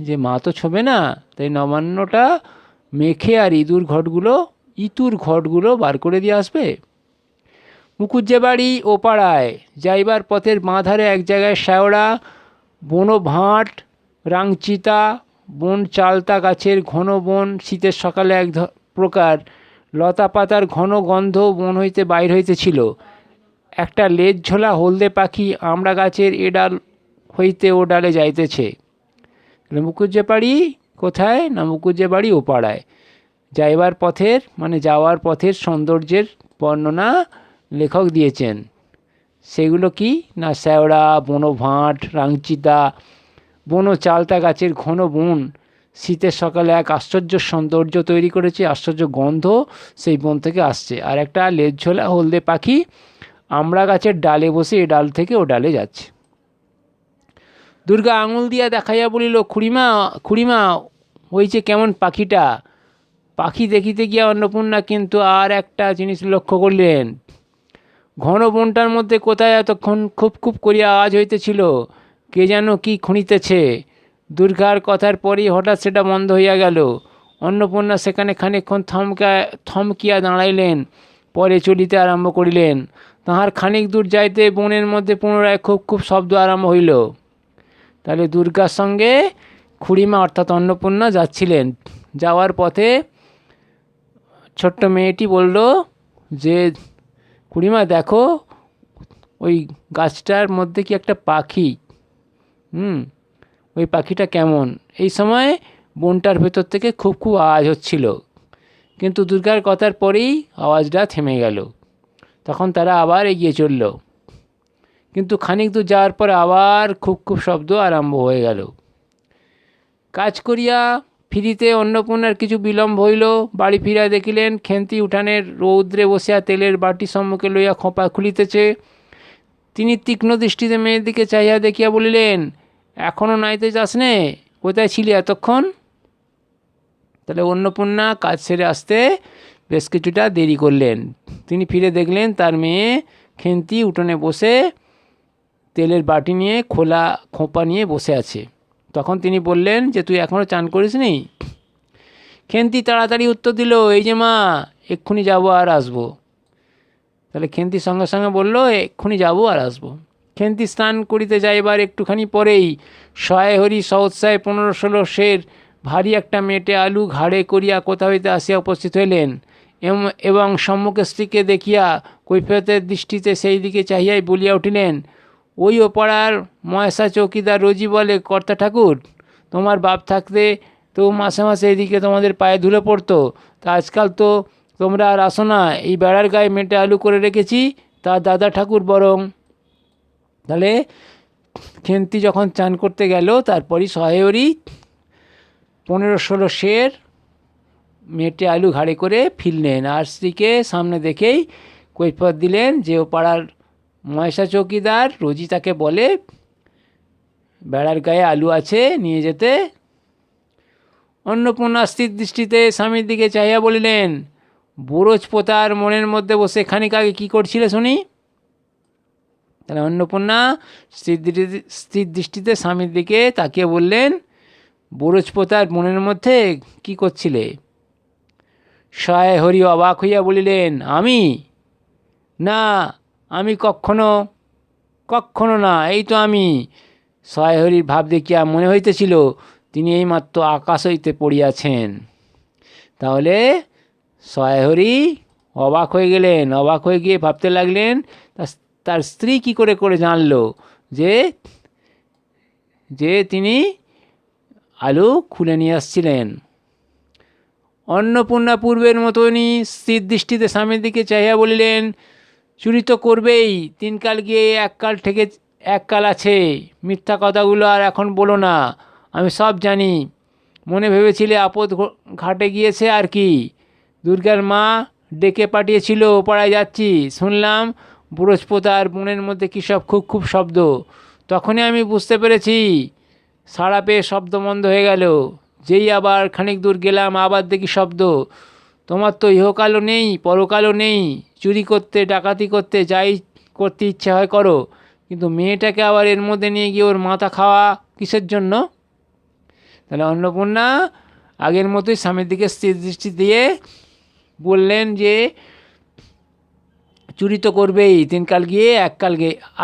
যে মা তো ছোবে না, তাই নবান্নটা মেখে আর ইতুর ঘটগুলো বার করে দিয়ে আসবে। মুকুজ্জে বাড়ি ও পাড়ায় যাইবার পথের বাঁ ধারে এক জায়গায় শ্যাওড়া, বনো ভাঁট, রাংচিতা, বন চালতা গাছের ঘন বন শীতের সকালে এক প্রকার লতা পাতার ঘন গন্ধ বন হইতে বাইর হইতেছিল। একটা লেজ ঝোলা হলদে পাখি আমড়া গাছের এ ডাল হইতে ও ডালে যাইতেছে। মুকুজ্জে বাড়ি কোথায় না মুকুজ্জে বাড়ি ও পাড়ায় যাইবার পথের মানে যাওয়ার পথের সৌন্দর্যের বর্ণনা লেখক দিয়েছেন। সেগুলো কি না শ্যাওড়া, বনো ভাঁট, রাংচিতা, বনো চালতা গাছের ঘন বন শীতের সকালে এক আশ্চর্য সৌন্দর্য তৈরি করেছে, আশ্চর্য গন্ধ সেই বন থেকে আসছে। আর একটা লেজ ঝোলা হলদে পাখি আমড়া গাছের ডালে বসে এ ডাল থেকে ও ডালে যাচ্ছে। দুর্গা আঙুল দিয়া দেখাইয়া বলিল, খুড়িমা, খুড়িমা, ওই যে কেমন পাখিটা। পাখি দেখিতে গিয়া অন্নপূর্ণা কিন্তু আর একটা জিনিস লক্ষ্য করলেন। ঘন বনটার মধ্যে কোথায় এতক্ষণ খুব খুব করিয়া আওয়াজ হইতেছিল, কে যেন কি খুঁড়িতেছে। দুর্গার কথার পরই হঠাৎ সেটা বন্ধ হইয়া গেল। অন্নপূর্ণা সেখানে খানিকক্ষণ থমকিয়া দাঁড়াইলেন, পরে চলিতে আরম্ভ করিলেন। তাহার খানিক দূর যাইতে বনের মধ্যে পুনরায় খুব খুব শব্দ আরম্ভ হইল। তাহলে দুর্গার সঙ্গে খুড়িমা অর্থাৎ অন্নপূর্ণা যাচ্ছিলেন। যাওয়ার পথে ছোট্ট মেয়েটি বলল যে, খুড়িমা দেখো ওই গাছটার মধ্যে কি একটা পাখি, ওই পাখিটা কেমন। এই সময় বনটার ভেতর থেকে খুব খুব আওয়াজ হচ্ছিল, কিন্তু দুর্গার কথার পরেই আওয়াজটা থেমে গেল। তখন তারা আবার এগিয়ে চলল, কিন্তু খানিক দূর যাওয়ার পর আবার খুব খুব শব্দ আরম্ভ হয়ে গেল। কাজ করিয়া ফিরিতে অন্নপূর্ণার কিছু বিলম্ব হইল। বাড়ি ফিরিয়া দেখিলেন খেন্তি উঠানের রৌদ্রে বসিয়া তেলের বাটি সম্মুখে লইয়া খোঁপা খুলিতেছে। তিনি তীক্ষ্ণ দৃষ্টিতে মেয়ের দিকে চাহিয়া দেখিয়া বলিলেন, এখনও নাইতে যাস নে, কোথায় ছিলি এতক্ষণ। তাহলে অন্নপূর্ণা কাজ সেরে আসতে বেশ কিছুটা দেরি করলেন। তিনি ফিরে দেখলেন তার মেয়ে খেন্তি উঠোনে বসে তেলের বাটি নিয়ে খোলা খোঁপা নিয়ে বসে আছে। তখন তিনি বললেন যে, তুই এখনও চান করিস নি। খেন্তি তাড়াতাড়ি উত্তর দিল, এই যে মা, এক্ষুনি যাবো আর আসবো। তাহলে খেন্তি সঙ্গে সঙ্গে বলল, এক্ষুনি যাবো আর আসবো। খেন্তি স্নান করিতে যাইবার একটুখানি পরেই সহায়হরি সহৎসায় 15-16 সের ভারী একটা মেটে আলু ঘাড়ে করিয়া কোথা হইতে আসিয়া উপস্থিত হইলেন এবং সম্মুখে স্ত্রীকে দেখিয়া কৈফিয়তের দৃষ্টিতে সেই দিকে চাহিয়াই বলিয়া উঠিলেন, ওই ও পাড়ার ময়সা চৌকিদার রোজই বলে, কর্তা ঠাকুর, তোমার বাপ থাকতে তো মাসে মাসে এদিকে তোমাদের পায়ে ধুলে পড়তো, তা আজকাল তো তোমরা আর আসো না। এই বেড়ার গায়ে মেটে আলু করে রেখেছি, তার দাদা ঠাকুর বরং। তাহলে খেন্তি যখন চান করতে গেল, তারপরই সহায়রী 15-16 সের মেটে আলু ঘাড়ে করে ফিরলেন, আর স্ত্রীকে সামনে দেখেই কৈফিয়ত দিলেন যে ও পাড়ার ময়সা চৌকিদার রোজই তাকে বলে বেড়ার গায়ে আলু আছে নিয়ে যেতে। অন্নপূর্ণা স্থির দৃষ্টিতে স্বামীর দিকে চাহিয়া বলিলেন, বুড়োজ পোতার মনের মধ্যে বসে খানিক আগে কী করছিলে শুনি? তাহলে অন্নপূর্ণা স্থির দৃষ্টিতে স্বামীর দিকে তাকিয়ে বললেন, বুড়োজ পোতার মনের মধ্যে কি করছিলে? সহায় হরি অবাক হইয়া বলিলেন, আমি? না, আমি কখনো না, এই তো আমি। সহায় হরির ভাব দেখিয়া মনে হইতেছিল তিনি এইমাত্র আকাশ হইতে পড়িয়াছেন। তাহলে সহায় হরি অবাক হয়ে গেলেন, অবাক হয়ে গিয়ে ভাবতে লাগলেন তার স্ত্রী কি করে জানলো যে তিনি আলু খুলে নিয়ে আসছিলেন। অন্নপূর্ণা পূর্বের মতনই স্থির দৃষ্টিতে স্বামীর দিকে চাহিয়া বলিলেন, চুরি তো করবেই, 3 কাল গিয়ে 1 কাল থেকে 1 কাল আছে। মিথ্যা কথাগুলো আর এখন বলো না, আমি সব জানি। মনে ভেবেছিলে আপদ ঘাটে গিয়েছে আর কি। দুর্গার মা ডেকে পাঠিয়েছিল পাড়ায় যাচ্ছি, শুনলাম বৃহস্পতার মনের মধ্যে কী সব খুব শব্দ। তখনই আমি বুঝতে পেরেছি, সাড়া পেয়ে শব্দ বন্ধ হয়ে গেল। যেই আবার খানিক দূর গেলাম আবার দেখি শব্দ। তোমার তো ইহকালও নেই পরকালও নেই, চুরি করতে ডাকাতি করতে যাই করতে ইচ্ছে হয় করো, কিন্তু মেয়েটাকে আবার এর মধ্যে নিয়ে গিয়ে ওর মাথা খাওয়া কিসের জন্য? তাহলে অন্নপূর্ণা আগের মতোই স্বামীর দিকে স্থির দৃষ্টি দিয়ে বললেন যে চুরি তো করবেই, 3 কাল গিয়ে 1 কাল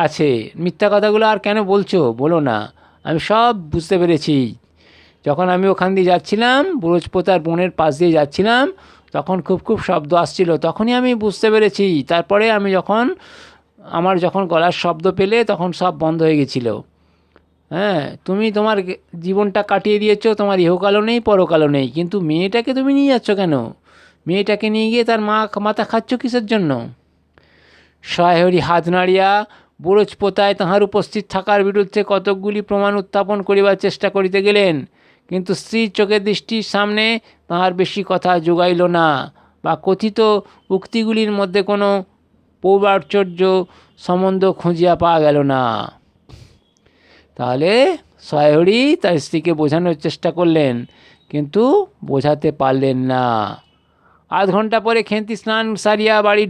আছে। মিথ্যা কথাগুলো আর কেন বলছো বলো না, আমি সব বুঝতে পেরেছি। যখন আমি ওখান দিয়ে যাচ্ছিলাম, বৃহস্পতার বনের পাশ দিয়ে যাচ্ছিলাম, তখন খুব শব্দ আসছিল, তখনই আমি বুঝতে পেরেছি। তারপরে আমি আমার যখন গলার শব্দ পেলে তখন সব বন্ধ হয়ে গেছিলো। হ্যাঁ, তুমি তোমার জীবনটা কাটিয়ে দিয়েছো, তোমার ইহকালও নেই পরকালও নেই, কিন্তু মেয়েটাকে তুমি নিয়ে যাচ্ছ কেন? মেয়েটাকে নিয়ে গিয়ে তার মাথা খাচ্ছ কিসের জন্য? সহায়হরি হাত নাড়িয়া বৃহস্পতায় তাহার উপস্থিত থাকার বিরুদ্ধে কতকগুলি প্রমাণ উত্থাপন করিবার চেষ্টা করিতে গেলেন, কিন্তু স্ত্রীর চোখের দৃষ্টির সামনে তাহার বেশি কথা যোগাইল না, বা কথিত উক্তিগুলির মধ্যে কোনো পৌরাশ্চর্য সম্বন্ধ খুঁজিয়া পাওয়া গেল না। তাহলে সহায়হরি তার স্ত্রীকে বোঝানোর চেষ্টা করলেন, কিন্তু বোঝাতে পারলেন না। আধ ঘন্টা পরে খেন্তি স্নান সারিয়া বাড়ি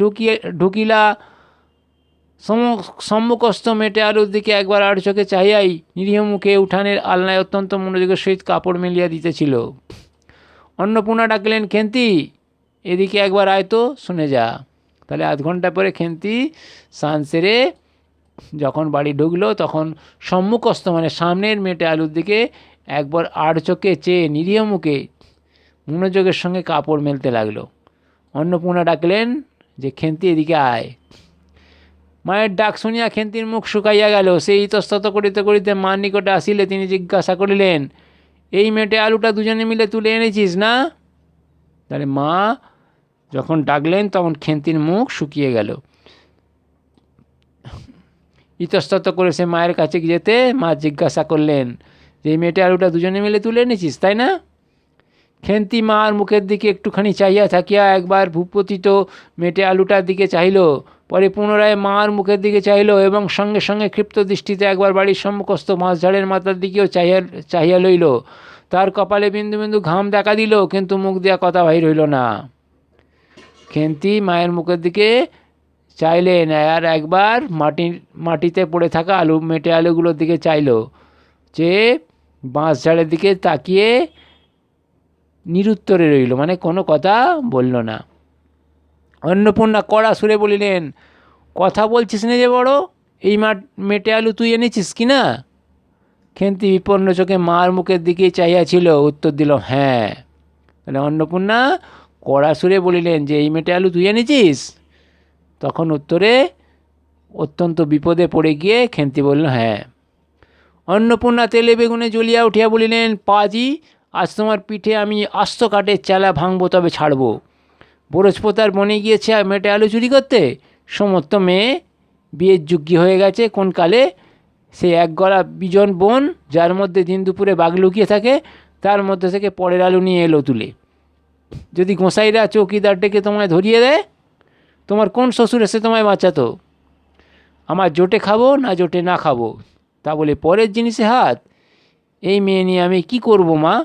ঢুকিলা। সম্মুখস্থ মেটে আলুর দিকে একবার আর চোখে চাহিয়াই নিরীহ মুখে উঠানের আলনায় অত্যন্ত মনোযোগের সহিত কাপড় মেলিয়া দিতেছিল। অন্নপূর্ণা ডাকলেন, খেন্তি এদিকে একবার আয় তো, শুনে যা। তাহলে আধ ঘন্টা পরে খেন্তি স্নান সেরে যখন বাড়ি ঢুকলো, তখন সম্মুখস্থ মানে সামনের মেটে আলুর দিকে একবার আর চোখে চেয়ে নিরীহ মুখে মনোযোগের সঙ্গে কাপড় মেলতে লাগলো। অন্নপূর্ণা ডাকলেন যে, খেন্তি এদিকে আয়। মায়ের ডাক শুনিয়া খেন্তির মুখ শুকাইয়া গেল। সেই ইতস্তত করিতে করিতে মার নিকটে আসিলে তিনি জিজ্ঞাসা করিলেন, এই মেটে আলুটা দুজনে মিলে তুলে এনেছিস না? তাহলে মা যখন ডাকলেন তখন খেন্তির মুখ শুকিয়ে গেল। ইতস্তত করে সে মায়ের কাছে যেতে মা জিজ্ঞাসা করলেন যে, এই মেটে আলুটা দুজনে মিলে তুলে এনেছিস তাই না? খেন্তি মার মুখের দিকে একটুখানি চাহিয়া থাকিয়া একবার ভূপতিত মেটে আলুটার দিকে চাহিল, পরে পুনরায় মার মুখের দিকে চাহিল এবং সঙ্গে সঙ্গে ক্ষিপ্ত দৃষ্টিতে একবার বাড়ির সম্মুখস্থ বাঁশঝাড়ের মাথার দিকেও চাহিয়া লইল। তার কপালে বিন্দু বিন্দু ঘাম দেখা দিল, কিন্তু মুখ দিয়া কথা বাহির হইল না। খেন্তি মায়ের মুখের দিকে চাইলেন, আর একবার মাটিতে পড়ে থাকা মেটে আলুগুলোর দিকে চাইল, চেয়ে বাঁশঝাড়ের দিকে তাকিয়ে নিরুত্তরে রইল, মানে কোনো কথা বলল না। অন্নপূর্ণা কড়া সুরে বলিলেন, কথা বলছিস না যে বড়, এই মেটে আলু তুই এনেছিস কি না? খেন্তি বিপন্ন চোখে মার মুখের দিকেই চাহিয়াছিল, উত্তর দিল হ্যাঁ। তাহলে অন্নপূর্ণা কড়া সুরে বলিলেন যে, এই মেটে আলু তুই এনেছিস? তখন উত্তরে অত্যন্ত বিপদে পড়ে গিয়ে খেন্তি বলল হ্যাঁ। অন্নপূর্ণা তেলে বেগুনে জ্বলিয়া উঠিয়া বলিলেন, পাজি, আজ তোমার পিঠে আমি আস্ত কাঠের চালা ভাঙবো, তবে ছাড়বো। বৃহস্পতার বনে গিয়েছে আর মেটে আলু চুরি করতে? সমস্ত মেয়ে বিয়ের যোগ্য হয়ে গেছে কোন কালে, সে এক গলা বিজন বন, যার মধ্যে দিন দুপুরে বাঘ লুকিয়ে থাকে, তার মধ্যে থেকে পরের আলু নিয়ে এলো তুলে। যদি গোসাইরা চৌকিদার ডেকে তোমায় ধরিয়ে দেয়, তোমার কোন শ্বশুর এসে তোমায় বাঁচাতো? আমার জোটে খাবো না জোটে না খাবো, তা বলে পরের জিনিসে হাত? এই মেয়ে নিয়ে আমি কি করব মা?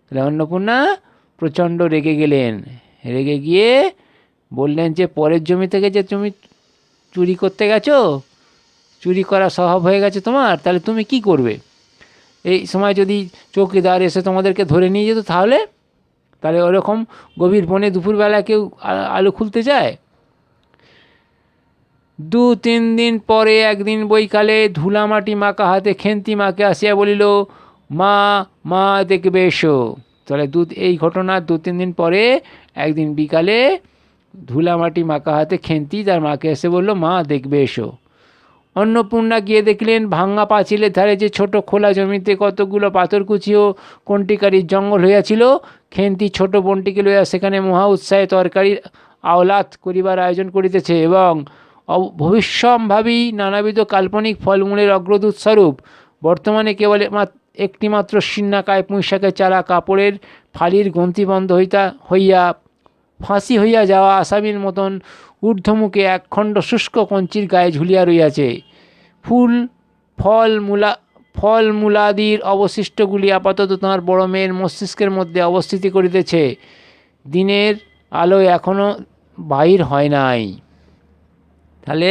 তাহলে অন্নপূর্ণা প্রচণ্ড রেগে গেলেন। রেগে গিয়ে বললেন যে পরের জমি থেকে যে তুমি চুরি করতে গেছো, চুরি করা স্বভাব হয়ে গেছে তোমার, তাহলে তুমি কি করবে? এই সময় যদি চৌকিদার এসে তোমাদেরকে ধরে নিয়ে যেত তাহলে? তাহলে ওরকম গভীর বনে দুপুরবেলা কেউ আলু খুলতে যায়? 2-3 দিন পরে একদিন বৈকালে ধুলামাটি মাখা হাতে খেন্তি মাকে আসিয়া বলিল, মা মা দেখবে এসো। তাহলে এই ঘটনার 2-3 দিন পরে একদিন বিকালে ধুলামাটি মাখা হাতে খেন্তি তার মাকে এসে বলল, মা দেখবে এসো। অন্নপূর্ণা গিয়ে দেখলেন ভাঙা পাঁচিলের ধারে যে ছোট খোলা জমিতে কতগুলো পাথরকুচি ও কণ্টিকারির জঙ্গল হইয়াছিল। খেন্তি ছোট বোনটিকে লইয়া সেখানে মহা উৎসাহে তরকারির আওলাদ করিবার আয়োজন করিতেছে এবং ভবিষ্যম্ভাবী নানাবিধ কাল্পনিক ফলমূলের অগ্রদূত স্বরূপ বর্তমানে কেবল একটিমাত্র শীর্ণকায় পুঁইশাকের চারা কাপড়ের ফালির গন্তিবন্ধ হইয়া ফাঁসি হইয়া যাওয়া আসামির মতন ঊর্ধ্বমুখে একখণ্ড শুষ্ক কঞ্চির গায়ে ঝুলিয়া রইয়াছে। ফলমূলাদির অবশিষ্টগুলি আপাতত তাঁর বড় মেয়ের মস্তিষ্কের মধ্যে অবস্থিতি করিতেছে। দিনের আলো এখনও বাহির হয় নাই। তাহলে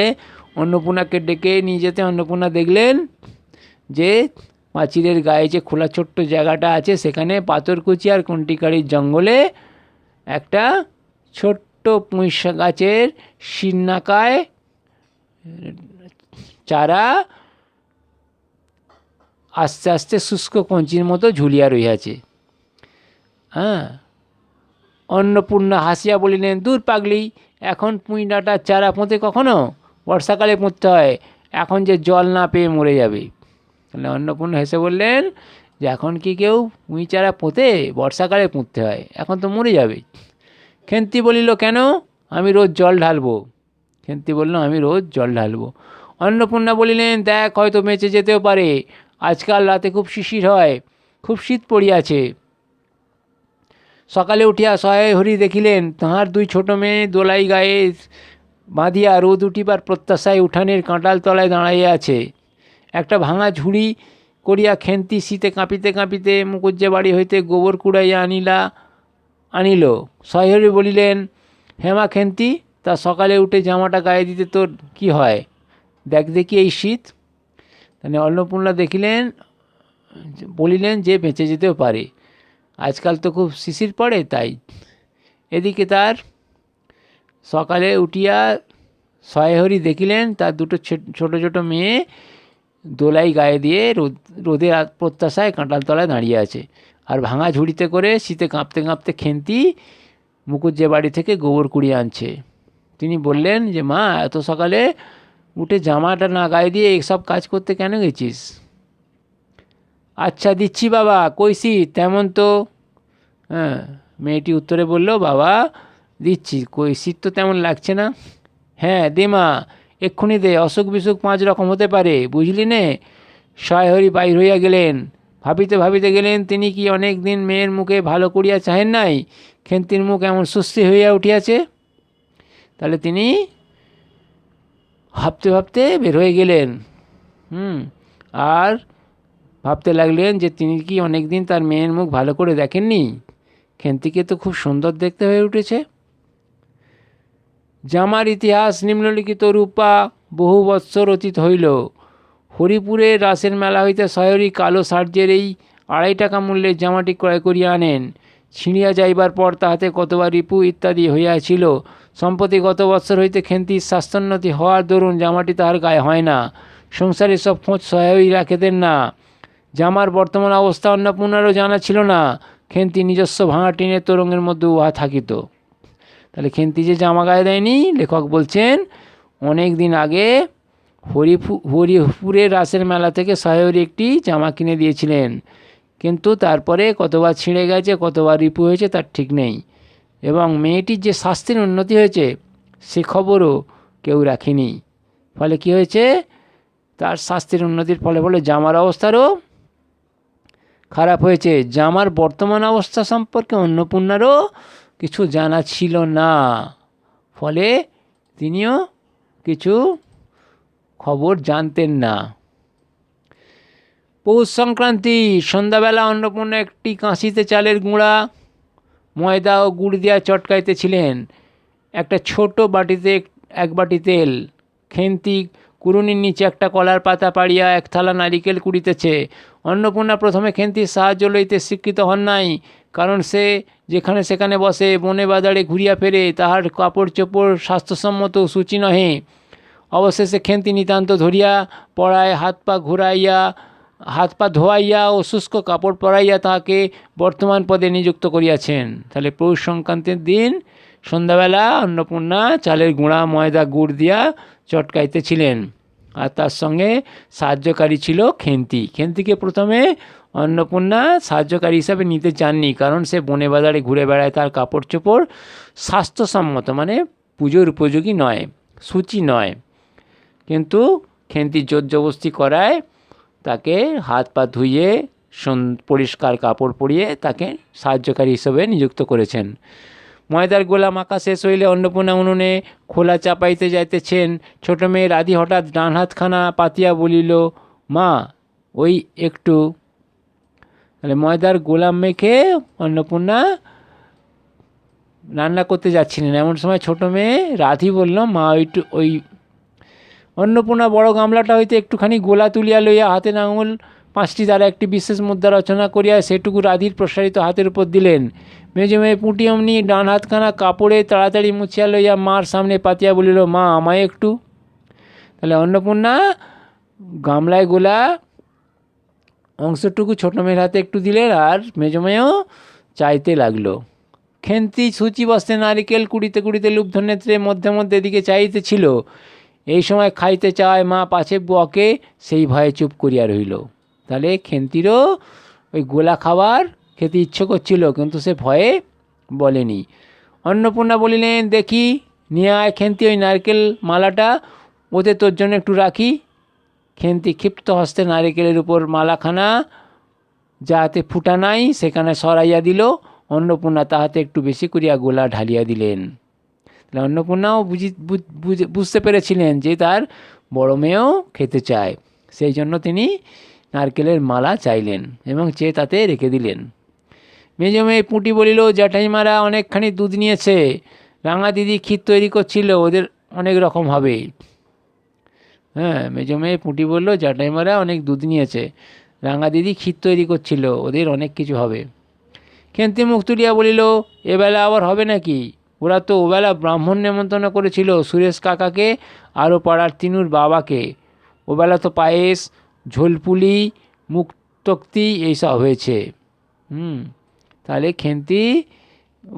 অন্নপূর্ণাকে ডেকে নিয়ে যেতে অন্নপূর্ণা দেখলেন যে পাঁচিলের গায়ে যে খোলা ছোট্ট জায়গাটা আছে সেখানে পাথরকুচি আর কণ্টিকারির জঙ্গলে একটা ছোট্ট পুঁইশাক গাছের শীর্ণকায় চারা আস্তে আস্তে শুষ্ক কঞ্চির মতো ঝুলিয়া রইয়াছে। হ্যাঁ, অন্নপূর্ণা হাসিয়া বলিলেন, দূর পাগলি, এখন পুঁই ডাঁটার চারা পোঁতে কখনো? বর্ষাকালে পুঁততে হয়, এখন যে জল না পেয়ে মরে যাবে। তাহলে অন্নপূর্ণা হেসে বললেন যে এখন কি কেউ পুঁই চারা পোঁতে? বর্ষাকালে পুঁততে হয়, এখন তো মরে যাবে। খেন্তি বলিল, কেন? আমি রোজ জল ঢালবো। খেন্তি বলল, আমি রোজ জল ঢালবো। অন্নপূর্ণা বলিলেন, দেখ, হয়তো বেঁচে যেতেও পারে। আজকাল রাতে খুব শিশির হয়, খুব শীত পড়িয়াছে। সকালে উঠিয়া সহায় হরি দেখিলেন তাহার 2 ছোট মেয়ে দোলাই গায়ে বাঁধিয়া রোদ উঠিবার প্রত্যাশায় উঠানের কাঁটাল তলায় দাঁড়াইয়া আছে। একটা ভাঙা ঝুড়ি করিয়া খেন্তি শীতে কাঁপিতে কাঁপিতে মুকুজ্জে বাড়ি হইতে গোবর কুড়াইয়া আনিল। সহায়হরি বলিলেন, হেমা খেন্তি, তা সকালে উঠে জামাটা গায়ে দিতে তোর কি হয়? দেখ দেখি এই শীত। তাহলে অন্নপূর্ণা বলিলেন যে বেঁচে যেতেও পারে, আজকাল তো খুব শিশির পড়ে তাই। এদিকে তার সকালে উঠিয়া সহায়হরি দেখিলেন তার 2 ছোট ছোট মেয়ে দোলাই গায়ে দিয়ে রোদের প্রত্যাশায় কাঁটাল তলায় দাঁড়িয়ে আছে, আর ভাঙা ঝুড়িতে করে শীতে কাঁপতে কাঁপতে খেন্তি মুকুজ্জে বাড়ি থেকে গোবর কুড়িয়ে আনছে। তিনি বললেন যে মা, এত সকালে উঠে জামাটা না গায়ে দিয়ে এইসব কাজ করতে কেন গেছিস? আচ্ছা দিচ্ছি বাবা, কই শীত? তেমন তো। হ্যাঁ, মেয়েটি উত্তরে বলল, বাবা দিচ্ছি, কই শীত তো তেমন লাগছে না। হ্যাঁ দে মা, এক্ষুনি দে, অসুখ বিসুখ 5 রকম হতে পারে, বুঝলি নে। সহায়হরি বাইর হইয়া গেলেন। ভাবিতে ভাবিতে গেলেন, তিনি কি অনেক দিন মেয়ের মুখে ভালো করিয়া চাহেন নাই? খেন্তির মুখ এমন সুস্থি হইয়া উঠিয়াছে। তাহলে তিনি ভাবতে ভাবতে বের হয়ে গেলেন। আর ভাবতে লাগলেন যে তিনি কি অনেক দিন তার মেয়ের মুখ ভালো করে দেখেননি। খেন্তিকে তো খুব সুন্দর দেখতে হয়ে উঠেছে। জামার ইতিহাস নিম্নলিখিত রূপা বহু বৎসর অতীত হইল। হরিপুরের রাসের মেলা হইতে সহায়হরি কালো সার্জের এই 2.5 টাকা মূল্যের জামাটি ক্রয় করিয়া আনেন। ছিঁড়িয়া যাইবার পর তাহাতে কতবার রিপু ইত্যাদি হইয়াছিল। সম্প্রতি গত বৎসর হইতে খেন্তির স্বাস্থ্যোন্নতি হওয়ার দরুন জামাটি তাহার গায়ে হয় না। সংসারে সব খোঁজ সহায়হরি রাখিতেন না। জামার বর্তমান অবস্থা অন্নপূর্ণারও জানা ছিল না। খেন্তি নিজস্ব ভাঙা টিনের তোরঙ্গের মধ্যে উহা থাকিত। তাহলে খেন্তি যে জামা গায়ে দেয়নি, লেখক বলছেন অনেক দিন আগে হরিপুরের রাসের মেলা থেকে সহায়হরি একটি জামা কিনে দিয়েছিলেন, কিন্তু তারপরে কতবার ছিঁড়ে গেছে, কতবার রিপু হয়েছে তার ঠিক নেই। এবং মেয়েটির যে স্বাস্থ্যের উন্নতি হয়েছে সে খবরও কেউ রাখেনি। ফলে কি হয়েছে, তার স্বাস্থ্যের উন্নতির ফলে জামার অবস্থারও খারাপ হয়েছে। জামার বর্তমান অবস্থা সম্পর্কে অন্নপূর্ণারও কিছু জানা ছিল না, ফলে তিনিও কিছু খবর জানতেন না। পৌষ সংক্রান্তি সন্ধ্যাবেলা অন্নপূর্ণা একটি কাঁচিতে চালের গুঁড়া, ময়দা ও গুড় দিয়া চটকাইতেছিলেন। একটা ছোট বাটিতে 1 বাটি তেল। খেন্তি কুড়ুনির নিচে একটা কলার পাতা পাড়িয়া 1 থালা নারিকেল কুড়িতেছে। অন্নপূর্ণা প্রথমে খেন্তির সাহায্য লইতে স্বীকৃত হন নাই, কারণ সে যেখানে সেখানে বসে, বনে বাজারে ঘুরিয়া ফেরে, তাহার কাপড় চোপড় স্বাস্থ্যসম্মত সূচি নহে। অবশেষে খেন্তি নিতান্ত ধরিয়া পড়ায় হাত পা ধোয়াইয়া ও শুষ্ক কাপড় পরাইয়া তাহাকে বর্তমান পদে নিযুক্ত করিয়াছেন। তাহলে পৌষ সংক্রান্তির দিন সন্ধ্যাবেলা অন্নপূর্ণা চালের গুঁড়া, ময়দা, গুড় দিয়া চটকাইতেছিলেন, আর তার সঙ্গে সাহায্যকারী ছিল খেন্তি। খেন্তিকে প্রথমে অন্নপূর্ণা সাহায্যকারী হিসাবে নিতে চাননি, কারণ সে বনে বাজারে ঘুরে বেড়ায়, তার কাপড় চোপড় স্বাস্থ্যসম্মত মানে পুজোর উপযোগী নয়, সূচি নয়। কিন্তু খেন্তি জোর জবস্তি করায় তাকে হাত পা ধুইয়ে পরিষ্কার কাপড় পরিয়ে তাকে সাহায্যকারী হিসেবে নিযুক্ত করেছেন। ময়দার গোলা মাখা শেষ হইলে অন্নপূর্ণা উনুনে খোলা চাপাইতে যাইতেছেন। ছোট মেয়ে রাধি হঠাৎ ডান হাতখানা পাতিয়া বলিল, মা ওই একটু। তাহলে ময়দার গোলা মেখে অন্নপূর্ণা রান্না করতে যাচ্ছিলেন, এমন সময় ছোট মেয়ে রাধি বলল, মা ওই। অন্নপূর্ণা বড় গামলাটা হইতে একটুখানি গোলা তুলিয়া লইয়া হাতের আঙুল 5টি দ্বারা একটি বিশেষ মুদ্রা রচনা করিয়া সেটুকু রাধির প্রসারিত হাতের উপর দিলেন। মেজো মেয়ে পুঁটি অমনি ডান হাতখানা কাপড়ে তাড়াতাড়ি মুছিয়া লইয়া মার সামনে পাতিয়া বলিল, মা আমায় একটু। তাহলে অন্নপূর্ণা গামলায় গোলা অংশটুকু ছোট মেয়ের হাতে একটু দিলেন, আর মেজো মেয়েও চাইতে লাগলো। খেন্তি সূচি বস্তে নারিকেল কুড়িতে কুড়িতে লুব্ধ নেত্রে মধ্যে মধ্যে এদিকে চাইতেছিল। এই সময় খাইতে চায় মা পাছে বকে, সেই ভয়ে চুপ করিয়া রহিল। তাহলে খেন্তিরও ওই গোলা খাবার খেতে ইচ্ছে করছিল, কিন্তু সে ভয়ে বলেনি। অন্নপূর্ণা বলিলেন, দেখি নিয়ে আয় খেন্তি ওই নারকেল মালাটা, ওতে তোর জন্য একটু রাখি। খেন্তি ক্ষিপ্ত হস্তে নারিকেলের উপর মালাখানা যাহাতে ফুটা নাই সেখানে সরাইয়া দিল। অন্নপূর্ণা তাহাতে একটু বেশি করিয়া গোলা ঢালিয়া দিলেন। তাহলে অন্নপূর্ণাও বুঝতে পেরেছিলেন যে তার বড় মেয়েও খেতে চায়, সেই জন্য তিনি নারকেলের মালা চাইলেন এবং চেয়ে তাতে রেখে দিলেন। মেজো মেয়ে পুঁটি বলিল, জ্যাঠাইমারা অনেকখানি দুধ নিয়েছে, রাঙা দিদি ক্ষীর তৈরি করছিল, ওদের অনেক রকম হবে। হ্যাঁ, মেজো মেয়ে পুঁটি বলল, জ্যাঠাইমারা অনেক দুধ নিয়েছে, রাঙা দিদি ক্ষীর তৈরি করছিল, ওদের অনেক কিছু হবে। খেন্তি মুখ তুলিয়া বলিল, এবেলা আবার হবে নাকি? ওরা তো ওবেলা ব্রাহ্মণ নেমন্তন্ন করেছিল, সুরেশ কাকাকে আরও পাড়ার তিনুর বাবাকে। ওবেলা তো পায়েস, ঝোলপুলি, মুক্তক্তি এইসব হয়েছে। তাহলে খেন্তি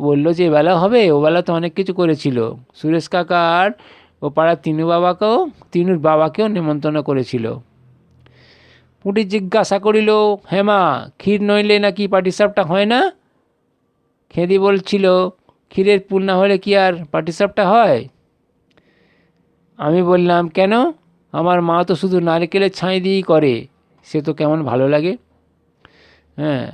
বলল যে এবেলা হবে, ওবেলা তো অনেক কিছু করেছিল, সুরেশ কাকা আর ও পাড়ার তিনুর বাবাকেও নেমন্তন্ন করেছিল। পুঁটি জিজ্ঞাসা করিল, হেমা ক্ষীর নইলে নাকি পাটিসাপটা হয় না? খেদি বলছিল, ক্ষীরের পুর না হলে কি আর পাটিসাপটা হয়? আমি বললাম, কেন? আমার মা তো শুধু নারকেলের ছাই দিয়েই করে, সে তো কেমন ভালো লাগে। হ্যাঁ,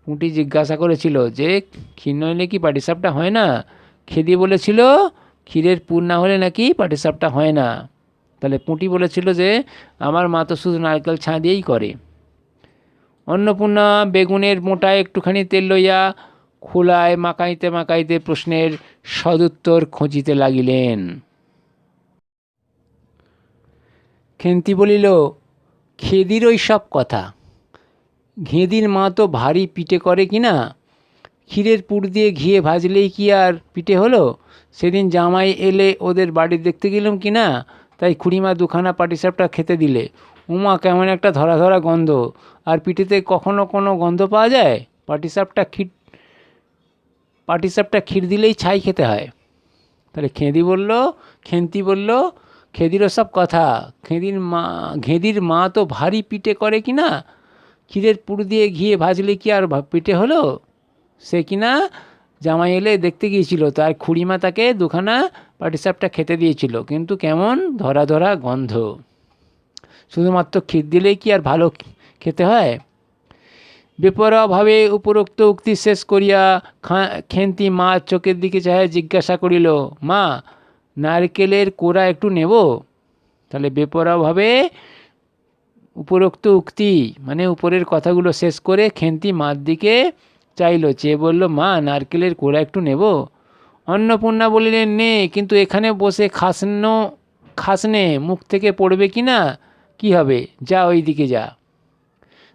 পুঁটি জিজ্ঞাসা করেছিল যে ক্ষীর নইলে কি পাটিসাপটা হয় না? খেদি বলেছিল ক্ষীরের পুর না হলে নাকি পাটিসাপটা হয় না। তাহলে পুঁটি বলেছিল যে আমার মা তো শুধু নারকেল ছাই দিয়েই করে। অন্নপূর্ণা বেগুনের মোটায় একটুখানি তেল লইয়া খোলায় মাখাইতে মাখাইতে প্রশ্নের সদুত্তর খুঁজিতে লাগিলেন। খেন্তি বলিল, খেদির ওই সব কথা, ঘেঁদির মা তো ভারী পিঠে করে কি না? ক্ষীরের পুর দিয়ে ঘিয়ে ভাজলেই কি আর পিঠে হলো? সেদিন জামাই এলে ওদের বাড়ি দেখতে গেলাম কি না, তাই খুড়িমা 2খানা পাটিসাপটা খেতে দিলে। উমা কেমন একটা ধরা ধরা গন্ধ, আর পিঠেতে কখনো কোনো গন্ধ পাওয়া যায়? পাটিসাপটা ক্ষীর দিলেই ছাই খেতে হয়। তাহলে খেন্তি বলল, খেদিরও সব কথা, ঘেঁদির মা তো ভারী পিঠে করে কি না? ক্ষীরের পুর দিয়ে ঘিয়ে ভাজলে কি আর পিঠে হলো? সে কিনা জামাই এলে দেখতে গিয়েছিল, তার খুড়িমা তাকে 2খানা পাটিসাপটা খেতে দিয়েছিল, কিন্তু কেমন ধরা ধরা গন্ধ। শুধুমাত্র ক্ষীর দিলেই কি আর ভালো খেতে হয়? বেপরোয়াভাবে উপরোক্ত উক্তি শেষ করিয়া খেন্তি মা চোখের দিকে চাহিয়া জিজ্ঞাসা করিল, মা, নারকেলের কোড়া একটু নেব? তাহলে বেপরোয়াভাবে উপরোক্ত উক্তি মানে উপরের কথাগুলো শেষ করে খেন্তি মার দিকে চাইল, চেয়ে বলল, মা, নারকেলের কোড়া একটু নেব? অন্নপূর্ণা বলিলেন, নে, কিন্তু এখানে বসে খাসনে, মুখ থেকে পড়বে কি না, কী হবে, যা ওই দিকে যা।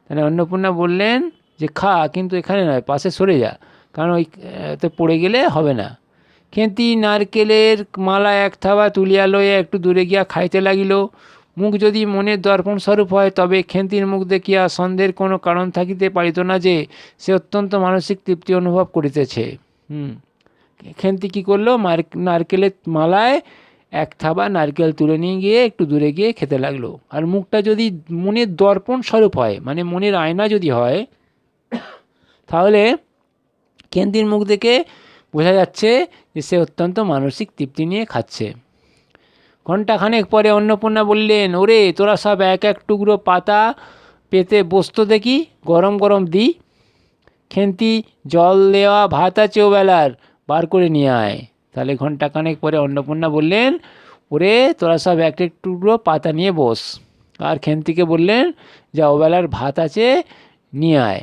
তাহলে অন্নপূর্ণা বললেন যে খা, কিন্তু এখানে নয়, পাশে সরে যা, কারণ ওইতে পড়ে গেলে হবে না। খেন্তি নারকেলের মালা এক থাবা তুলিয়া লইয়া একটু দূরে গিয়া খাইতে লাগিল। মুখ যদি মনের দর্পণ স্বরূপ হয়, তবে খেন্তির মুখ দেখিয়া সন্দেহের কোনো কারণ থাকিতে পারিত না যে সে অত্যন্ত মানসিক তৃপ্তি অনুভব করিতেছে। খেন্তি কী করলো, নারকেলের মালায় এক থাবা নারকেল তুলে নিয়ে গিয়ে একটু দূরে গিয়ে খেতে লাগলো। আর মুখটা যদি মনের দর্পণ স্বরূপ হয়, মানে মনের আয়না যদি হয়, তাহলে খেন্তির মুখ দেখে বোঝা যাচ্ছে যে সে অত্যন্ত মানসিক তৃপ্তি নিয়ে খাচ্ছে। ঘণ্টাখানেক পরে অন্নপূর্ণা বললেন, ওরে, তোরা সব এক এক টুকরো পাতা পেতে বসতো দেখি, গরম গরম দিই। খেন্তি, জল দেওয়া ভাত আছে ওবেলার, বার করে নিয়ে আয়। তাহলে ঘণ্টাখানেক পরে অন্নপূর্ণা বললেন, ওরে, তোরা সব এক এক টুকরো পাতা নিয়ে বস। আর খেন্তিকে বললেন, যা ওবেলার ভাত আছে নিয়ে আয়।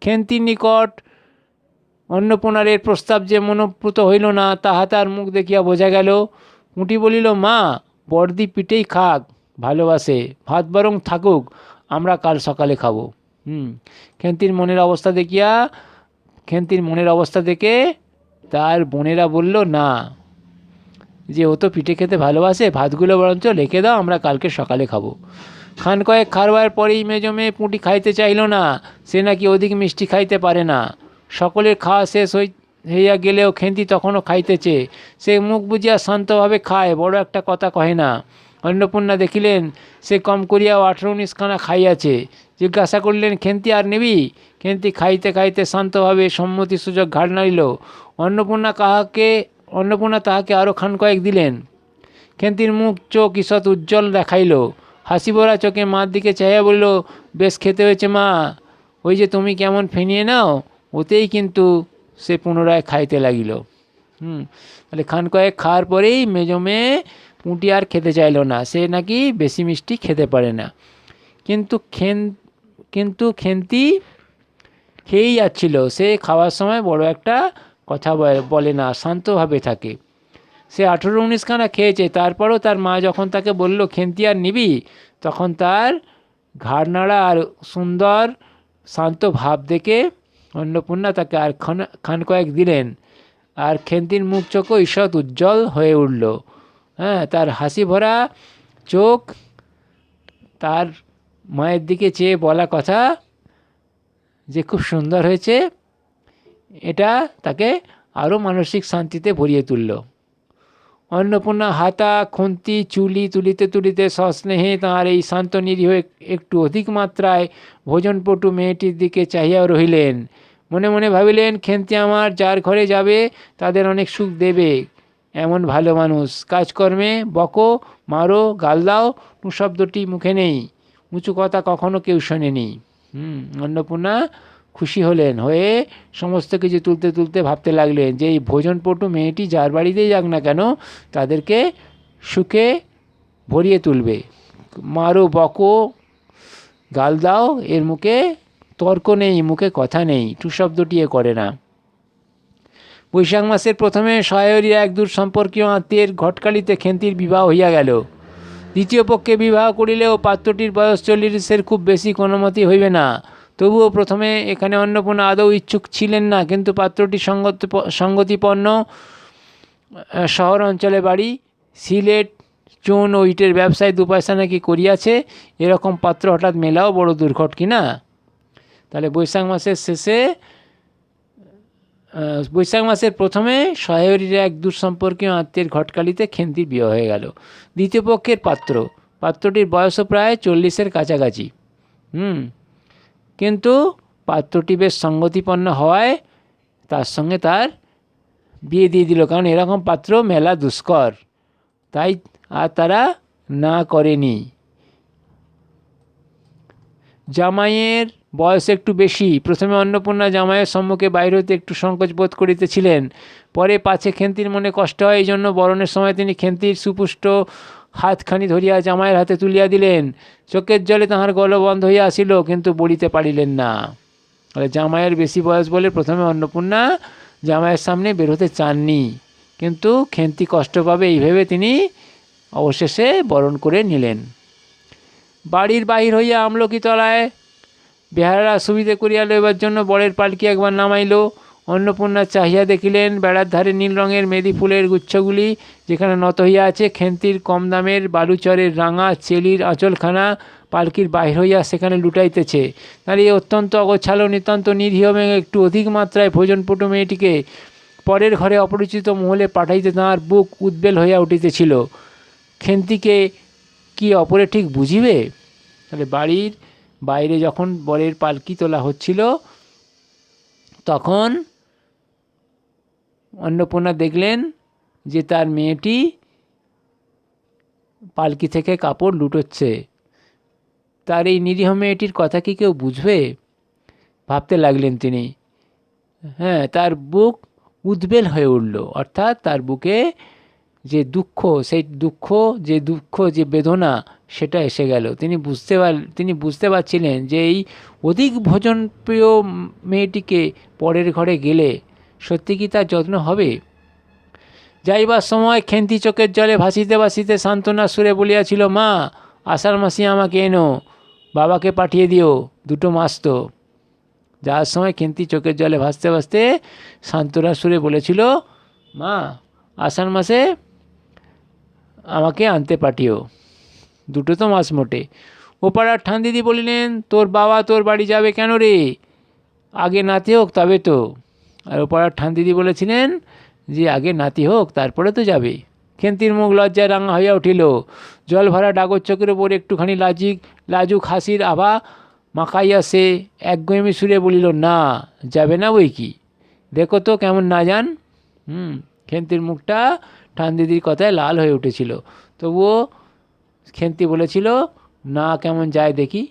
খেন্তির নিকট অন্নপূর্ণার এর প্রস্তাব যে মনোপ্রুত হইল না, তাহা তার মুখ দেখিয়া বোঝা গেল। পুঁটি বলিল, মা, বড়দি পিঠেই খাক, ভালোবাসে, ভাত বরং থাকুক, আমরা কাল সকালে খাবো। খেন্তির মনের অবস্থা দেখে তার বোনেরা বলল, না, যে ও তো পিঠে খেতে ভালোবাসে, ভাতগুলো বরঞ্চ রেখে দাও, আমরা কালকে সকালে খাবো। খান কয়েক খারবার পরেই মেজো মেয়ে পুঁটি খাইতে চাইল না, সে নাকি অধিক মিষ্টি খাইতে পারে না। সকলের খাওয়া শেষ হইয়া গেলেও খেন্তি তখনও খাইতেছে। সে মুখ বুঝিয়া শান্তভাবে খায়, বড় একটা কথা কহে না। অন্নপূর্ণা দেখিলেন সে কম করিয়াও 18-19 খানা খাইয়াছে। জিজ্ঞাসা করলেন, খেন্তি, আর নিবি? খেন্তি খাইতে খাইতে শান্তভাবে সম্মতি সুযোগ ঘাড় নাড়িল। অন্নপূর্ণা তাহাকে আরও খান কয়েক দিলেন। খেন্তির মুখ চোখ ঈষৎ উজ্জ্বল দেখাইল। হাসি ভরা চোখে মার দিকে চাহিয়া বলিল, বেশ খেতে হয়েছে মা, ওই যে তুমি কেমন ফেনিয়ে নাও, ওতেই কিন্তু সে পুনরায় খাইতে লাগিল। তাহলে খান কয়েক খাওয়ার পরেই মেজো মেয়ে পুঁটি আর খেতে চাইল না, সে নাকি বেশি মিষ্টি খেতে পারে না। কিন্তু খেন্তি খেয়েই যাচ্ছিল। সে খাওয়ার সময় বড় একটা কথা বলে না, শান্তভাবে থাকে। সে 18-19 খানা খেয়েছে, তারপরও তার মা যখন তাকে বলল, খেন্তি, আর নিবি, তখন তার ঘাড় নাড়া আর সুন্দর শান্ত ভাব দেখে অন্নপূর্ণা তাকে আর খান কয়েক দিলেন। আর খেন্তির মুখ চোখও ঈষৎ উজ্জ্বল হয়ে উঠল। তার হাসি ভরা চোখ তার মায়ের দিকে চেয়ে বলা কথা যে খুব সুন্দর হয়েছে, এটা তাকে আরও মানসিক শান্তিতে ভরিয়ে তুলল। অন্নপূর্ণা হাতা খুন্তি চুলি তুলিতে তুলিতে সস্নেহে তাঁর এই শান্ত নিরীহ একটু অধিক মাত্রায় ভোজনপটু মেয়েটির দিকে চাহিয়া রহিলেন। মনে মনে ভাবিলেন, খেন্তি আমার যার ঘরে যাবে তাদের অনেক সুখ দেবে, এমন ভালো মানুষ। কাজকর্মে বকো, মারো, গাল দাও, শব্দটি মুখে নেই, উঁচু কথা কখনো কেউ শোনেনি। অন্নপূর্ণা খুশি হলেন, হয়ে সমস্ত কিছু তুলতে তুলতে ভাবতে লাগলেন যে এই ভোজনপটু মেয়েটি যার বাড়িতেই যাক না কেন তাদেরকে সুখে ভরিয়ে তুলবে। মারো, বকো, গাল দাও, এর মুখে তর্ক নেই, মুখে কথা নেই, শব্দটি এ করে না। বৈশাখ মাসের প্রথমে শহরের এক দূর সম্পর্কীয় আত্মীয়ের ঘটকালিতে খেন্তির বিবাহ হইয়া গেল। দ্বিতীয় পক্ষে বিবাহ করিলেও পাত্রটির বয়স 40-এর খুব বেশি কোনো মতেই হইবে না। তবুও প্রথমে এখানে অন্নপূর্ণা আদৌ ইচ্ছুক ছিলেন না, কিন্তু পাত্রটি সঙ্গতিপন্ন, শহর অঞ্চলে বাড়ি, সিলেট চুন ও ইটের ব্যবসায় 2 পয়সা নাকি করিয়াছে, এরকম পাত্র হঠাৎ মেলাও বড় দুর্ঘট কিনা। তাহলে বৈশাখ মাসের প্রথমে শহরের এক দূর সম্পর্কীয় আত্মীয়ের ঘটকালিতে খেন্তির বিয়ে হয়ে গেল। দ্বিতীয় পক্ষের পাত্রটির বয়সও প্রায় 40-এর কাছাকাছি। কিন্তু পাত্রটি বেশ সঙ্গতিপন্ন হওয়ায় তার সঙ্গে তার বিয়ে দিয়ে দিল, কারণ এরকম পাত্র মেলা দুষ্কর, তাই আর তারা না করেনি। জামাইয়ের বয়স একটু বেশি। প্রথমে অন্নপূর্ণা জামাইয়ের সম্মুখে বাইর হইতে একটু সংকোচ বোধ করিতেছিলেন, পরে পাছে খেন্তির মনে কষ্ট হয়, এই জন্য বরণের সময় তিনি খেন্তির সুপুষ্ট হাতখানি ধরিয়া জামাইয়ের হাতে তুলিয়া দিলেন। চোখের জলে তাহার গল বন্ধ হইয়া আসিল, কিন্তু বলিতে পারিলেন না। জামাইয়ের বেশি বয়স বলে প্রথমে অন্নপূর্ণা জামাইয়ের সামনে বেরোতে চাননি, কিন্তু খেন্তি কষ্ট পাবে এই ভেবে তিনি অবশেষে বরণ করে নিলেন। বাড়ির বাহির হইয়া আমলকি তলায় বেহারা সুবিধে করিয়া লইবার জন্য বরের পালকি একবার নামাইল। অন্নপূর্ণা চাহিয়া দেখিলেন বেড়ার ধারে নীল রঙের মেদি ফুলের গুচ্ছগুলি যেখানে নত হইয়া আছে, খেন্তির কম দামের বালুচরের রাঙা চেলির আঁচলখানা পালকির বাহির হইয়া সেখানে লুটাইতেছে। তার এই অত্যন্ত অগোছালো নিতান্ত নিরীহ এবং একটু অধিক মাত্রায় ভোজনপটু মেয়েটিকে পরের ঘরে অপরিচিত মহলে পাঠাইতে তাঁর বুক উদ্বেল হইয়া উঠিতেছিল। খেন্তিকে কি অপরে ঠিক বুঝিবে? তাহলে বাড়ির বাইরে যখন বরের পালকি তোলা হচ্ছিল, তখন অন্নপূর্ণা দেখলেন যে তার মেয়েটি পালকি থেকে কাপড় লুটোচ্ছে। তার এই নিরীহ মেয়েটির কথা কি কেউ বুঝবে? ভাবতে লাগলেন তিনি। তার বুক উদ্বেল হয়ে উঠল, অর্থাৎ তার বুকে যে দুঃখ, সেই দুঃখ যে বেদনা, সেটা এসে গেল। তিনি বুঝতে পারছিলেন যে এই অধিক ভোজনপ্রিয় মেয়েটিকে পরের ঘরে গেলে সত্যি কি তার যত্ন হবে? যাইবার সময় খেন্তি চোখের জলে ভাসিতে ভাসিতে সান্ত্বনা সুরে বলিয়াছিল, মা, আষাঢ় মাসে আমাকে এনো, বাবাকে পাঠিয়ে দিও, 2 মাস তো। যাওয়ার সময় খেন্তি চোখের জলে ভাসতে ভাসতে সান্ত্বনা সুরে বলেছিল, মা, আষাঢ় মাসে আমাকে আনতে পাঠিও, 2 তো মাস মোটে। ও পাড়ার ঠান্দিদি বলিলেন, তোর বাবা তোর বাড়ি যাবে কেন রে? আগে নাতি হোক তবে তো। আর ও পাড়ার ঠান্দিদি বলেছিলেন যে আগে নাতি হোক তারপরে তো যাবে। খেন্তির মুখ লজ্জায় রাঙা হইয়া উঠিল। জল ভরা ডাগর চোখের ওপর একটুখানি লাজুক হাসির আভা মাখাইয়া সে একগুঁয়েমি সুরে বলিল, না, যাবে না বই কি, দেখো তো কেমন না যান। খেন্তির মুখটা ঠান্দিদির কথায় লাল হয়ে উঠেছিল, তবুও খেন্তি বলেছিল, না, কেমন যায় দেখি।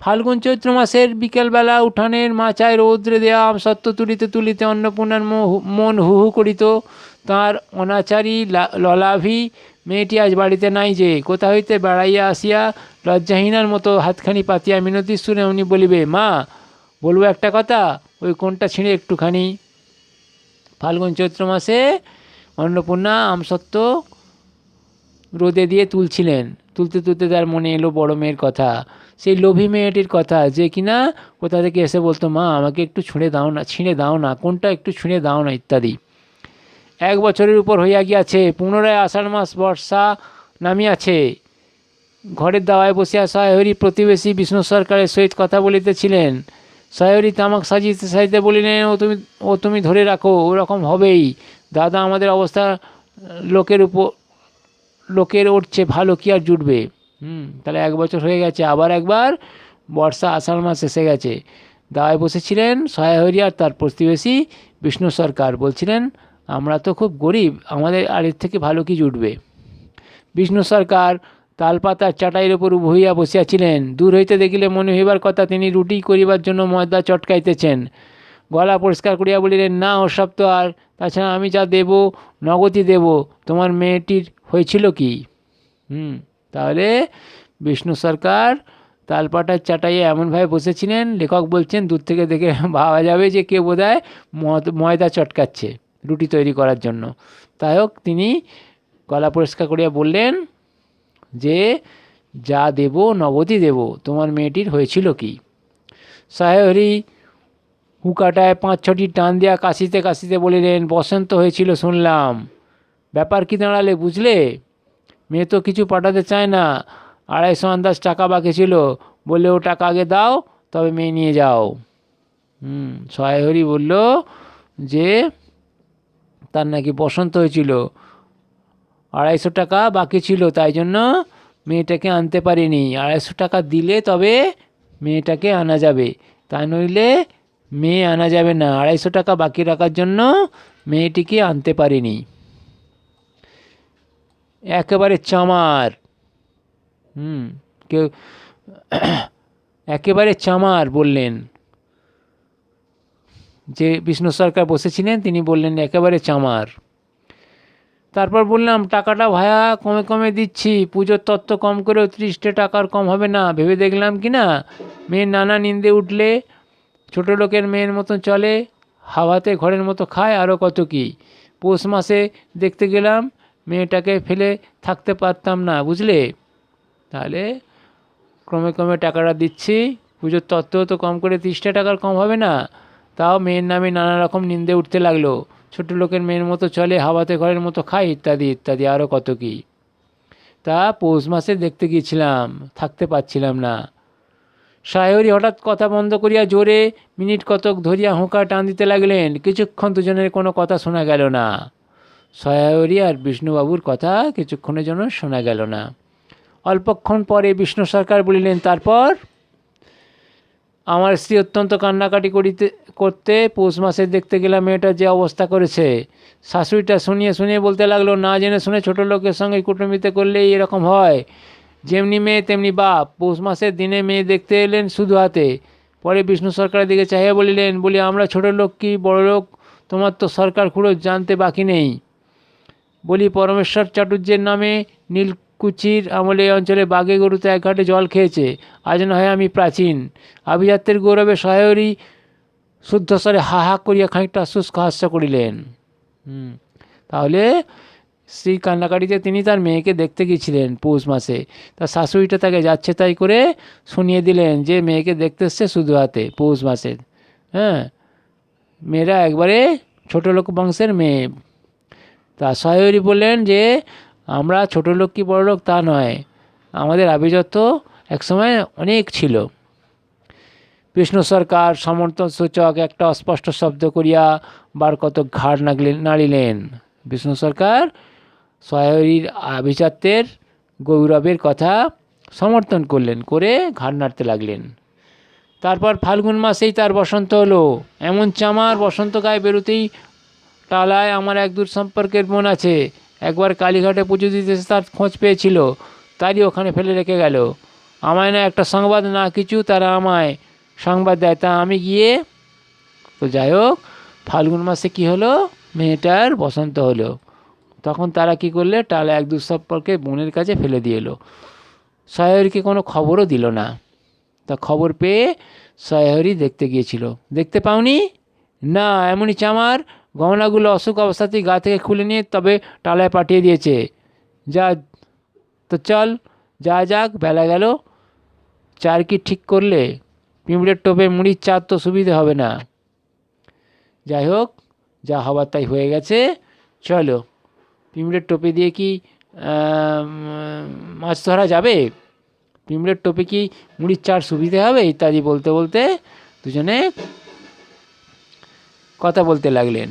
ফাল্গুন চৈত্র মাসের বিকেলবেলা উঠানের মাচায় রৌদ্রে দেওয়া আমসত্ত্ব তুলিতে তুলিতে অন্নপূর্ণার মন হু হু করিত। তাঁর অনাচারী ললাভী মেয়েটি আজ বাড়িতে নাই যে, কোথা হইতে বেড়াইয়া আসিয়া লজ্জাহীনার মতো হাতখানি পাতিয়া মিনতির সুরে উনি বলিবে, মা, বলবো একটা কথা, ওই কোনটা ছিঁড়ে একটুখানি। ফাল্গুন চৈত্র মাসে অন্নপূর্ণা আমসত্ত্ব রোদে দিয়ে তুলতে তুলতে তার মনে এলো বড় মেয়ের কথা, সেই লোভী মেয়েটির কথা, যে কিনা কোথা থেকে এসে বলতো, মা, আমাকে একটু ছিঁড়ে দাও না, কোনটা একটু ছিঁড়ে দাও না, ইত্যাদি। 1 বছরের উপর হইয়া গিয়াছে। পুনরায় আষাঢ় মাস, বর্ষা নামিয়াছে। ঘরের দাওয়ায় বসিয়া সহায়হরি প্রতিবেশী বিষ্ণু সরকারের সহিত কথা বলিতেছিলেন। সহায়হরি তামাক সাজিতে সাজিতে বলিলেন, তুমি ধরে রাখো, ওরকম হবেই। দাদা, আমাদের অবস্থা লোকের উঠছে, ভালো কি আর জুটবে? তাহলে 1 বছর হয়ে গেছে। আবার একবার বর্ষা, আষাঢ় মাস এসে গেছে। দাওয়ায় বসেছিলেন সহায়হরি আর তার প্রতিবেশী বিষ্ণু সরকার। বলছিলেন, আমরা তো খুব গরিব, আমাদের আর এর থেকে ভালো কি জুটবে? বিষ্ণু সরকার তালপাতার চাটাইয়ের উপর হইয়া বসিয়াছিলেন। দূর হইতে দেখিলে মনে হইবার কথা তিনি রুটি করিবার জন্য ময়দা চটকাইতেছেন। গলা পরিষ্কার করিয়া বলিলেন, না, ওসব তো আর, তাছাড়া আমি যা দেব নগদই দেব। তোমার মেয়েটির হয়েছিল কি? তাহলে বিষ্ণু সরকার তালপাতার চাটাইয়ে এমনভাবে বসেছিলেন, লেখক বলছেন দূর থেকে দেখে ভাবা যাবে যে কে বোধহয় ময়দা চটকাচ্ছে রুটি তৈরি করার জন্য। তাই হোক, তিনি গলা পরিষ্কার করিয়া বললেন যে, যা দেব নগদই দেব, তোমার মেয়েটির হয়েছিল কি? সহায়হরি হুকাটায় 5-6টি টান দিয়া কাশিতে কাশিতে বলিলেন, বসন্ত হয়েছিল শুনলাম। ব্যাপার কি দাঁড়ালে বুঝলে? মেয়ে তো কিছু পাঠাতে চায় না, 250 আন্দাজ টাকা বাকি ছিল, বলে ও টাকা আগে দাও, তবে মেয়ে নিয়ে যাও। সহায়হরি বলল যে তার নাকি বসন্ত হয়েছিল, 250 টাকা বাকি ছিল, তাই জন্য মেয়েটাকে আনতে পারিনি। 250 টাকা দিলে তবে মেয়েটাকে আনা যাবে, তা নইলে মেয়ে আনা যাবে না। 250 টাকা বাকি রাখার জন্য মেয়েটিকে আনতে পারিনি। একেবারে চামার। কেউ একেবারে চামার বললেন। যে বিষ্ণু সরকার বসেছিলেন তিনি বললেন একেবারে চামার। তারপর বললাম টাকাটা ভায়া কমে কমে দিচ্ছি, পুজোর তত্ত্ব কম করেও 30 টাকার কম হবে না। ভেবে দেখলাম কি না, মেয়ের নানা নিন্দে উঠলে, ছোটো লোকের মেয়ের মতো চলে, হাওয়াতে ঘরের মতো খায়, আরও কত কী। পৌষ মাসে দেখতে গেলাম, মেয়েটাকে ফেলে থাকতে পারতাম না, বুঝলে। তাহলে ক্রমে ক্রমে টাকাটা দিচ্ছি, পুজোর তত্ত্ব তো কম করে 30 টাকার কম হবে না। তাও মেয়ের নামে নানা রকম নিন্দে উঠতে লাগলো, ছোটো লোকের মেয়ের মতো চলে, হাওয়াতে ঘরের মতো খায়, ইত্যাদি ইত্যাদি, আরও কত কী। তা পৌষ মাসে দেখতে গিয়েছিলাম, থাকতে পারছিলাম না। সাহেবরি হঠাৎ কথা বন্ধ করিয়া জোরে মিনিট কতক ধরিয়া হুঁকা টান দিতে লাগলেন। কিছুক্ষণ দুজনের কোনো কথা শোনা গেল না। সাহেবরি আর বিষ্ণুবাবুর কথা কিছুক্ষণের জন্য শোনা গেল না। অল্পক্ষণ পরে বিষ্ণু সরকার বলিলেন, তারপর? আমার স্ত্রী অত্যন্ত কান্নাকাটি করতে পৌষ মাসে দেখতে গেলাম, মেয়েটা যে অবস্থা করেছে। শাশুড়িটা শুনিয়ে শুনিয়ে বলতে লাগলো, না জেনে শুনে ছোটো লোকের সঙ্গে কুটুমিতে করলেই এরকম হয়। যেমনি মেয়ে তেমনি বাপ। পৌষ মাসের দিনে মেয়ে দেখতে এলেন শুধু হাতে। পরে বিষ্ণু সরকারের দিকে চাহিয়া বলিলেন, বলি আমরা ছোটো লোক কি বড় লোক, তোমার তো সরকার খুঁড়ো জানতে বাকি নেই। বলি পরমেশ্বর চাটুর্যের নামে নীলকুচির আমলে এই অঞ্চলে বাঘে গরুতে এক ঘাটে জল খেয়েছে। আজ না হয় আমি প্রাচীন। আভিজাত্যের গৌরবে সহায়রী শুদ্ধস্বরে হা হা করিয়া খানিকটা শুষ্ক হাস্য করিলেন। তাহলে স্ত্রী কান্নাকাটিতে তিনি তার মেয়েকে দেখতে গিয়েছিলেন পৌষ মাসে। তার শাশুড়িটা তাকে যাচ্ছে তাই করে শুনিয়ে দিলেন যে মেয়েকে দেখতে এসছে শুধু হাতে পৌষ মাসে। হ্যাঁ, মেয়েরা একবারে ছোটো লোক বংশের মেয়ে। তা সহায়রী বললেন যে আমরা ছোটো লোক কি বড় লোক তা নয়, আমাদের আভিজাত্য একসময় অনেক ছিল। বিষ্ণু সরকার সমর্থনসূচক একটা অস্পষ্ট শব্দ করিয়া বার কত ঘাড় নাড়িলেন। বিষ্ণু সরকার সহায়রীর আভিজাত্যের গৌরবের কথা সমর্থন করলেন, করে ঘাড় নাড়তে লাগলেন। তারপর ফাল্গুন মাসেই তার বসন্ত হলো। এমন চামার, বসন্ত গায়ে বেরোতেই টালায় আমার এক দূর সম্পর্কের বোন আছে, একবার কালীঘাটে পুজো দিতে তার খোঁজ পেয়েছিল, তারই ওখানে ফেলে রেখে গেল। আমায় না একটা সংবাদ না কিছু, তারা আমায় সংবাদ দেয়, তা আমি গিয়ে। তো যাই হোক, ফাল্গুন মাসে কি হলো, মেয়েটার বসন্ত হলো। তখন তারা কি করলে, টালা এক দূর সম্পর্কে বোনের কাছে ফেলে দিয়ে এলো। সহায়রীকে কোনো খবরও দিল না। তা খবর পেয়ে সহায়রী দেখতে গিয়েছিল। দেখতে পাওনি? না, এমনই চামার, গহনাগুলো অসুখ অবস্থাতেই গা থেকে খুলে নিয়ে তবে টালায় পাঠিয়ে দিয়েছে। যা, তো চল যা যাক, বেলা গেল। চার কি ঠিক করলে? পিঁপড়ের টোপে মুড়ির চার তো সুবিধে হবে না। যাই হোক, যা হবার তাই হয়ে গেছে, চলো। পিঁপড়ের টোপে দিয়ে কি মাছ ধরা যাবে? পিঁপড়ের টোপে কি মুড়ির চার সুবিধে হবে? ইত্যাদি বলতে বলতে দুজনে কথা বলতে লাগলেন।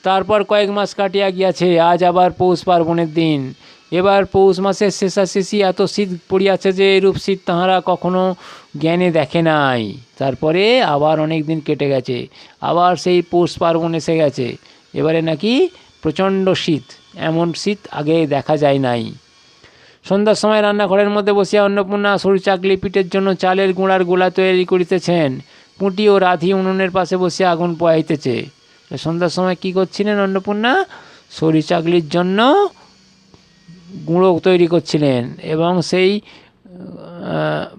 তারপর কয়েক মাস কাটিয়া গিয়াছে, আজ আবার পৌষ পার্বণের দিন। এবার পৌষ মাসের শেষাশেষি এত শীত পড়িয়াছে যে এরূপ শীত তাহারা কখনো জ্ঞানে দেখে নাই। তারপরে আবার অনেক দিন কেটে গেছে, আবার সেই পৌষ পার্বণ এসে গেছে। এবারে নাকি প্রচণ্ড শীত, এমন শীত আগে দেখা যায় নাই। সন্ধ্যার সময় রান্নাঘরের মধ্যে বসিয়া অন্নপূর্ণা সরু চাকলি পিঠের জন্য চালের গুঁড়ার গোলা তৈরি করিতেছেন। পুঁটি ও রাধি উনুনের পাশে বসিয়া আগুন পোয়াইতেছে। সন্ধ্যার সময় কি করছিলেন অন্নপূর্ণা? সরি চাকলির জন্য গুঁড়ো তৈরি করছিলেন এবং সেই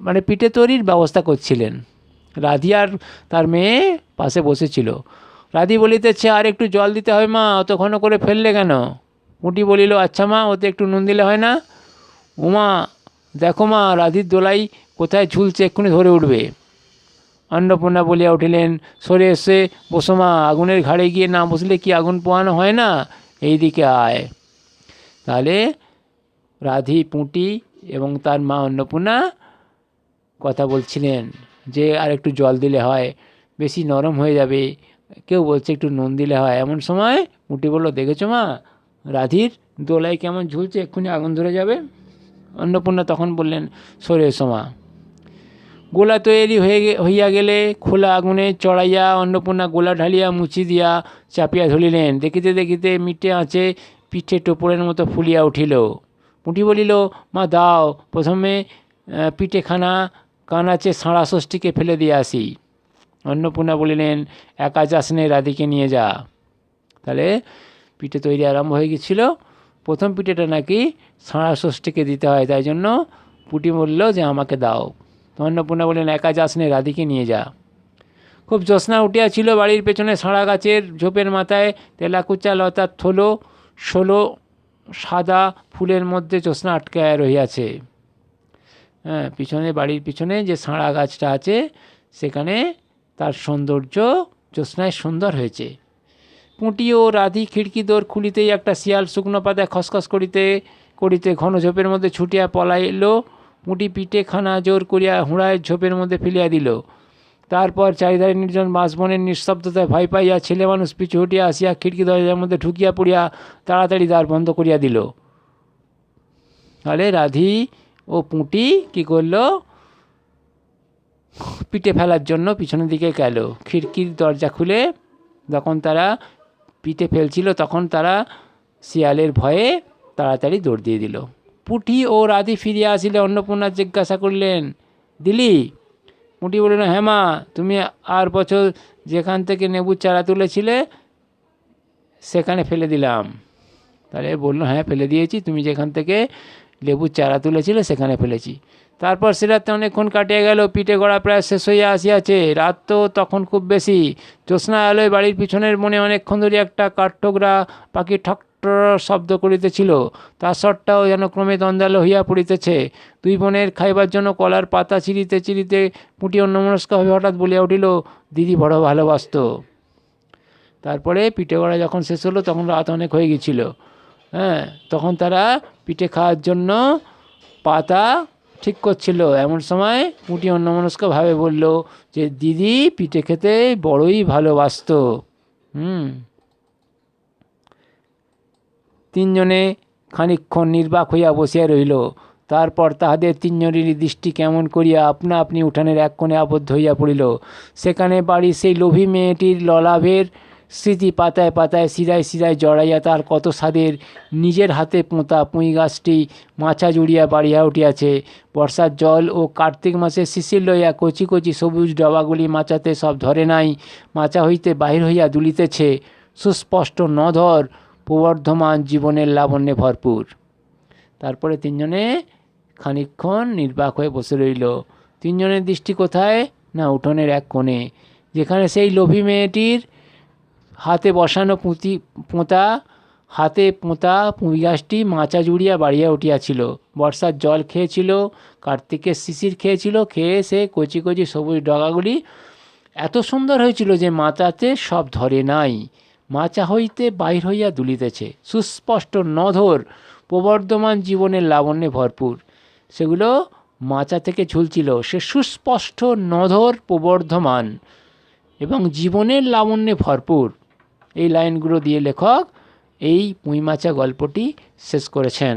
মানে পিঠে তৈরির ব্যবস্থা করছিলেন। রাধি আর তার মেয়ে পাশে বসেছিল। রাধি বলিতেছে, আর একটু জল দিতে হবে মা, অত ঘন করে ফেললে কেন? পুঁটি বলিল, আচ্ছা মা, ওতে একটু নুন দিলে হয় না? উমা, দেখো মা, রাধির দোলাই কোথায় ঝুলছে, এক্ষুনি ধরে উঠবে। অন্নপূর্ণা বলিয়া উঠিলেন, সরে এসে বসো মা, আগুনের ঘাড়ে গিয়ে না বসলে কি আগুন পোহানো হয় না? এই দিকে আয়। তাহলে রাধি, পুঁটি এবং তার মা অন্নপূর্ণা কথা বলছিলেন যে আর একটু জল দিলে হয়, বেশি নরম হয়ে যাবে। কেউ বলছে একটু নুন দিলে হয়। এমন সময় পুঁটি বলল, দেখেছো মা, রাধির দোলাই কেমন ঝুলছে, এক্ষুনি আগুন ধরে যাবে। অন্নপূর্ণা তখন বললেন, সরে এসো মা। গোলা তৈরি হইয়া গেলে খোলা আগুনে চড়াইয়া অন্নপূর্ণা গোলা ঢালিয়া মুছি দিয়া চাপিয়া ধরিলেন। দেখিতে দেখিতে মিটে আঁচে পিঠে টোপরের মতো ফুলিয়া উঠিল। পুঁটি বলিল, মা দাও, প্রথমে পিঠেখানা কানাচে সাঁড়া ষষ্ঠীকে ফেলে দিয়ে আসি। অন্নপূর্ণা বলিলেন, একা যাস নে, রাধিকে নিয়ে যা। তাহলে পিঠে তৈরি আরম্ভ হয়ে গেছিলো। প্রথম পিঠেটা নাকি সাঁড়া ষষ্ঠীকে দিতে হয়, তাই জন্য পুটি বলল যে আমাকে দাও। অন্নপূর্ণা বললেন, একা যাস নে, রাধিকে নিয়ে যা। খুব জ্যোৎস্না উঠিয়াছিল। বাড়ির পেছনে সাঁড়া গাছের ঝোপের মাথায় তেলাকুচা লতার থলো ষোলো সাদা ফুলের মধ্যে জ্যোৎস্না আটকায় রহিয়াছে। হ্যাঁ, পিছনে, বাড়ির পিছনে যে সাঁড়া গাছটা আছে সেখানে তার সৌন্দর্য জ্যোৎস্নায় সুন্দর হয়েছে। পুঁটি ও রাধি খিড়কি দোর খুলিতেই একটা শিয়াল শুকনো পাতায় খসখস করিতে করিতে ঘন ঝোপের মধ্যে ছুটিয়া পলাইল। পুঁটি পিঠেখানা জোর করিয়া হুঁড়ায় ঝোপের মধ্যে ফেলিয়া দিল। তারপর চারিধারে নির্জন বাঁশবনের নিস্তব্ধতায় ভয় পাইয়া ছেলে মানুষ পিছু হটিয়া আসিয়া খিড়কি দরজার মধ্যে ঢুকিয়া পড়িয়া তাড়াতাড়ি দ্বার বন্ধ করিয়া দিল। তাহলে রাধি ও পুঁটি কী করল, পিঠে ফেলার জন্য পিছনের দিকে গেল। খিড়কির দরজা খুলে যখন তারা পিঠে ফেলছিল তখন তারা শিয়ালের ভয়ে তাড়াতাড়ি দৌড় দিয়ে দিল। পুঁটি ও রাধি ফিরিয়া আসিলে অন্নপূর্ণা জিজ্ঞাসা করলেন, দিলি? পুঁটি বললেন, হ্যাঁ মা, তুমি আর বছর যেখান থেকে নেবুর চারা তুলেছিলে সেখানে ফেলে দিলাম। তাহলে বললো, হ্যাঁ ফেলে দিয়েছি, তুমি যেখান থেকে লেবুর চারা তুলেছিলে সেখানে ফেলেছি। তারপর সে রাতে অনেকক্ষণ কাটিয়া গেল। পিঠে গড়া প্রায় শেষ হইয়া আসিয়াছে। রাত তো তখন খুব বেশি। জ্যোৎস্না আলোয় বাড়ির পিছনের বনে অনেকক্ষণ ধরে একটা কাঠঠোকরা পাখি ঠকঠক শব্দ করিতেছিল। তার স্বরটাও যেন ক্রমে দ্বন্দ্বালো হইয়া পড়িতেছে। দুই বোনের খাইবার জন্য কলার পাতা চিরিতে চিরিতে পুঁটি অন্যমনস্কভাবে হঠাৎ বলিয়া উঠিল, দিদি বড় ভালোবাসত। তারপরে পিঠে গড়া যখন শেষ হলো তখন রাত অনেক হয়ে গেছিল। হ্যাঁ, তখন তারা পিঠে খাওয়ার জন্য পাতা ঠিক করছিল। এমন সময় পুঁটি অন্যমনস্কভাবে বলল যে দিদি পিঠে খেতে বড়ই ভালোবাসত। তিনজনে খানিকক্ষণ নির্বাক হইয়া বসিয়া রহিল। তারপর তাহাদের তিনজনেরই দৃষ্টি কেমন করিয়া আপনা আপনি উঠানের এক কোণে আবদ্ধ হইয়া পড়িল। সেখানে বাড়ির সেই লোভী মেয়েটির ললাভের স্মৃতি পাতায় পাতায় শিরায় শিরায় জড়াইয়া তার কত স্বাদের নিজের হাতে পোঁতা পুঁই গাছটি মাছা জুড়িয়া বাড়িয়া উঠিয়াছে। বর্ষার জল ও কার্তিক মাসের শিশির লইয়া কচি কচি সবুজ ডবাগুলি মাচাতে সব ধরে নাই, মাচা হইতে বাহির হইয়া দুলিতেছে। সুস্পষ্ট নধর, প্রবর্ধমান জীবনের লাবণ্যে ভরপুর। তারপরে তিনজনে খানিকক্ষণ নির্বাক হয়ে বসে রইল। তিনজনের দৃষ্টি কোথায়? না, উঠোনের এক কোণে, যেখানে সেই লোভী মেয়েটির হাতে বসানো হাতে পোঁতা পুঁই গাছটি মাচা জুড়িয়া বাড়িয়া উঠিয়াছিল। বর্ষার জল খেয়েছিল, কার্তিকের শিশির খেয়েছিল, খেয়ে সে কচি কচি সবুজ ডগাগুলি এত সুন্দর হয়েছিল যে মাচাতে সব ধরে নাই, মাচা হইতে বাহির হইয়া দুলিতেছে। সুস্পষ্ট নধর, প্রবর্ধমান জীবনের লাবণ্যে ভরপুর। সেগুলো মাচা থেকে ঝুলছিল। সে সুস্পষ্ট নধর, প্রবর্ধমান এবং জীবনের লাবণ্যে ভরপুর। এই লাইনগুলো দিয়ে লেখক এই পুঁই মাচা গল্পটি শেষ করেছেন।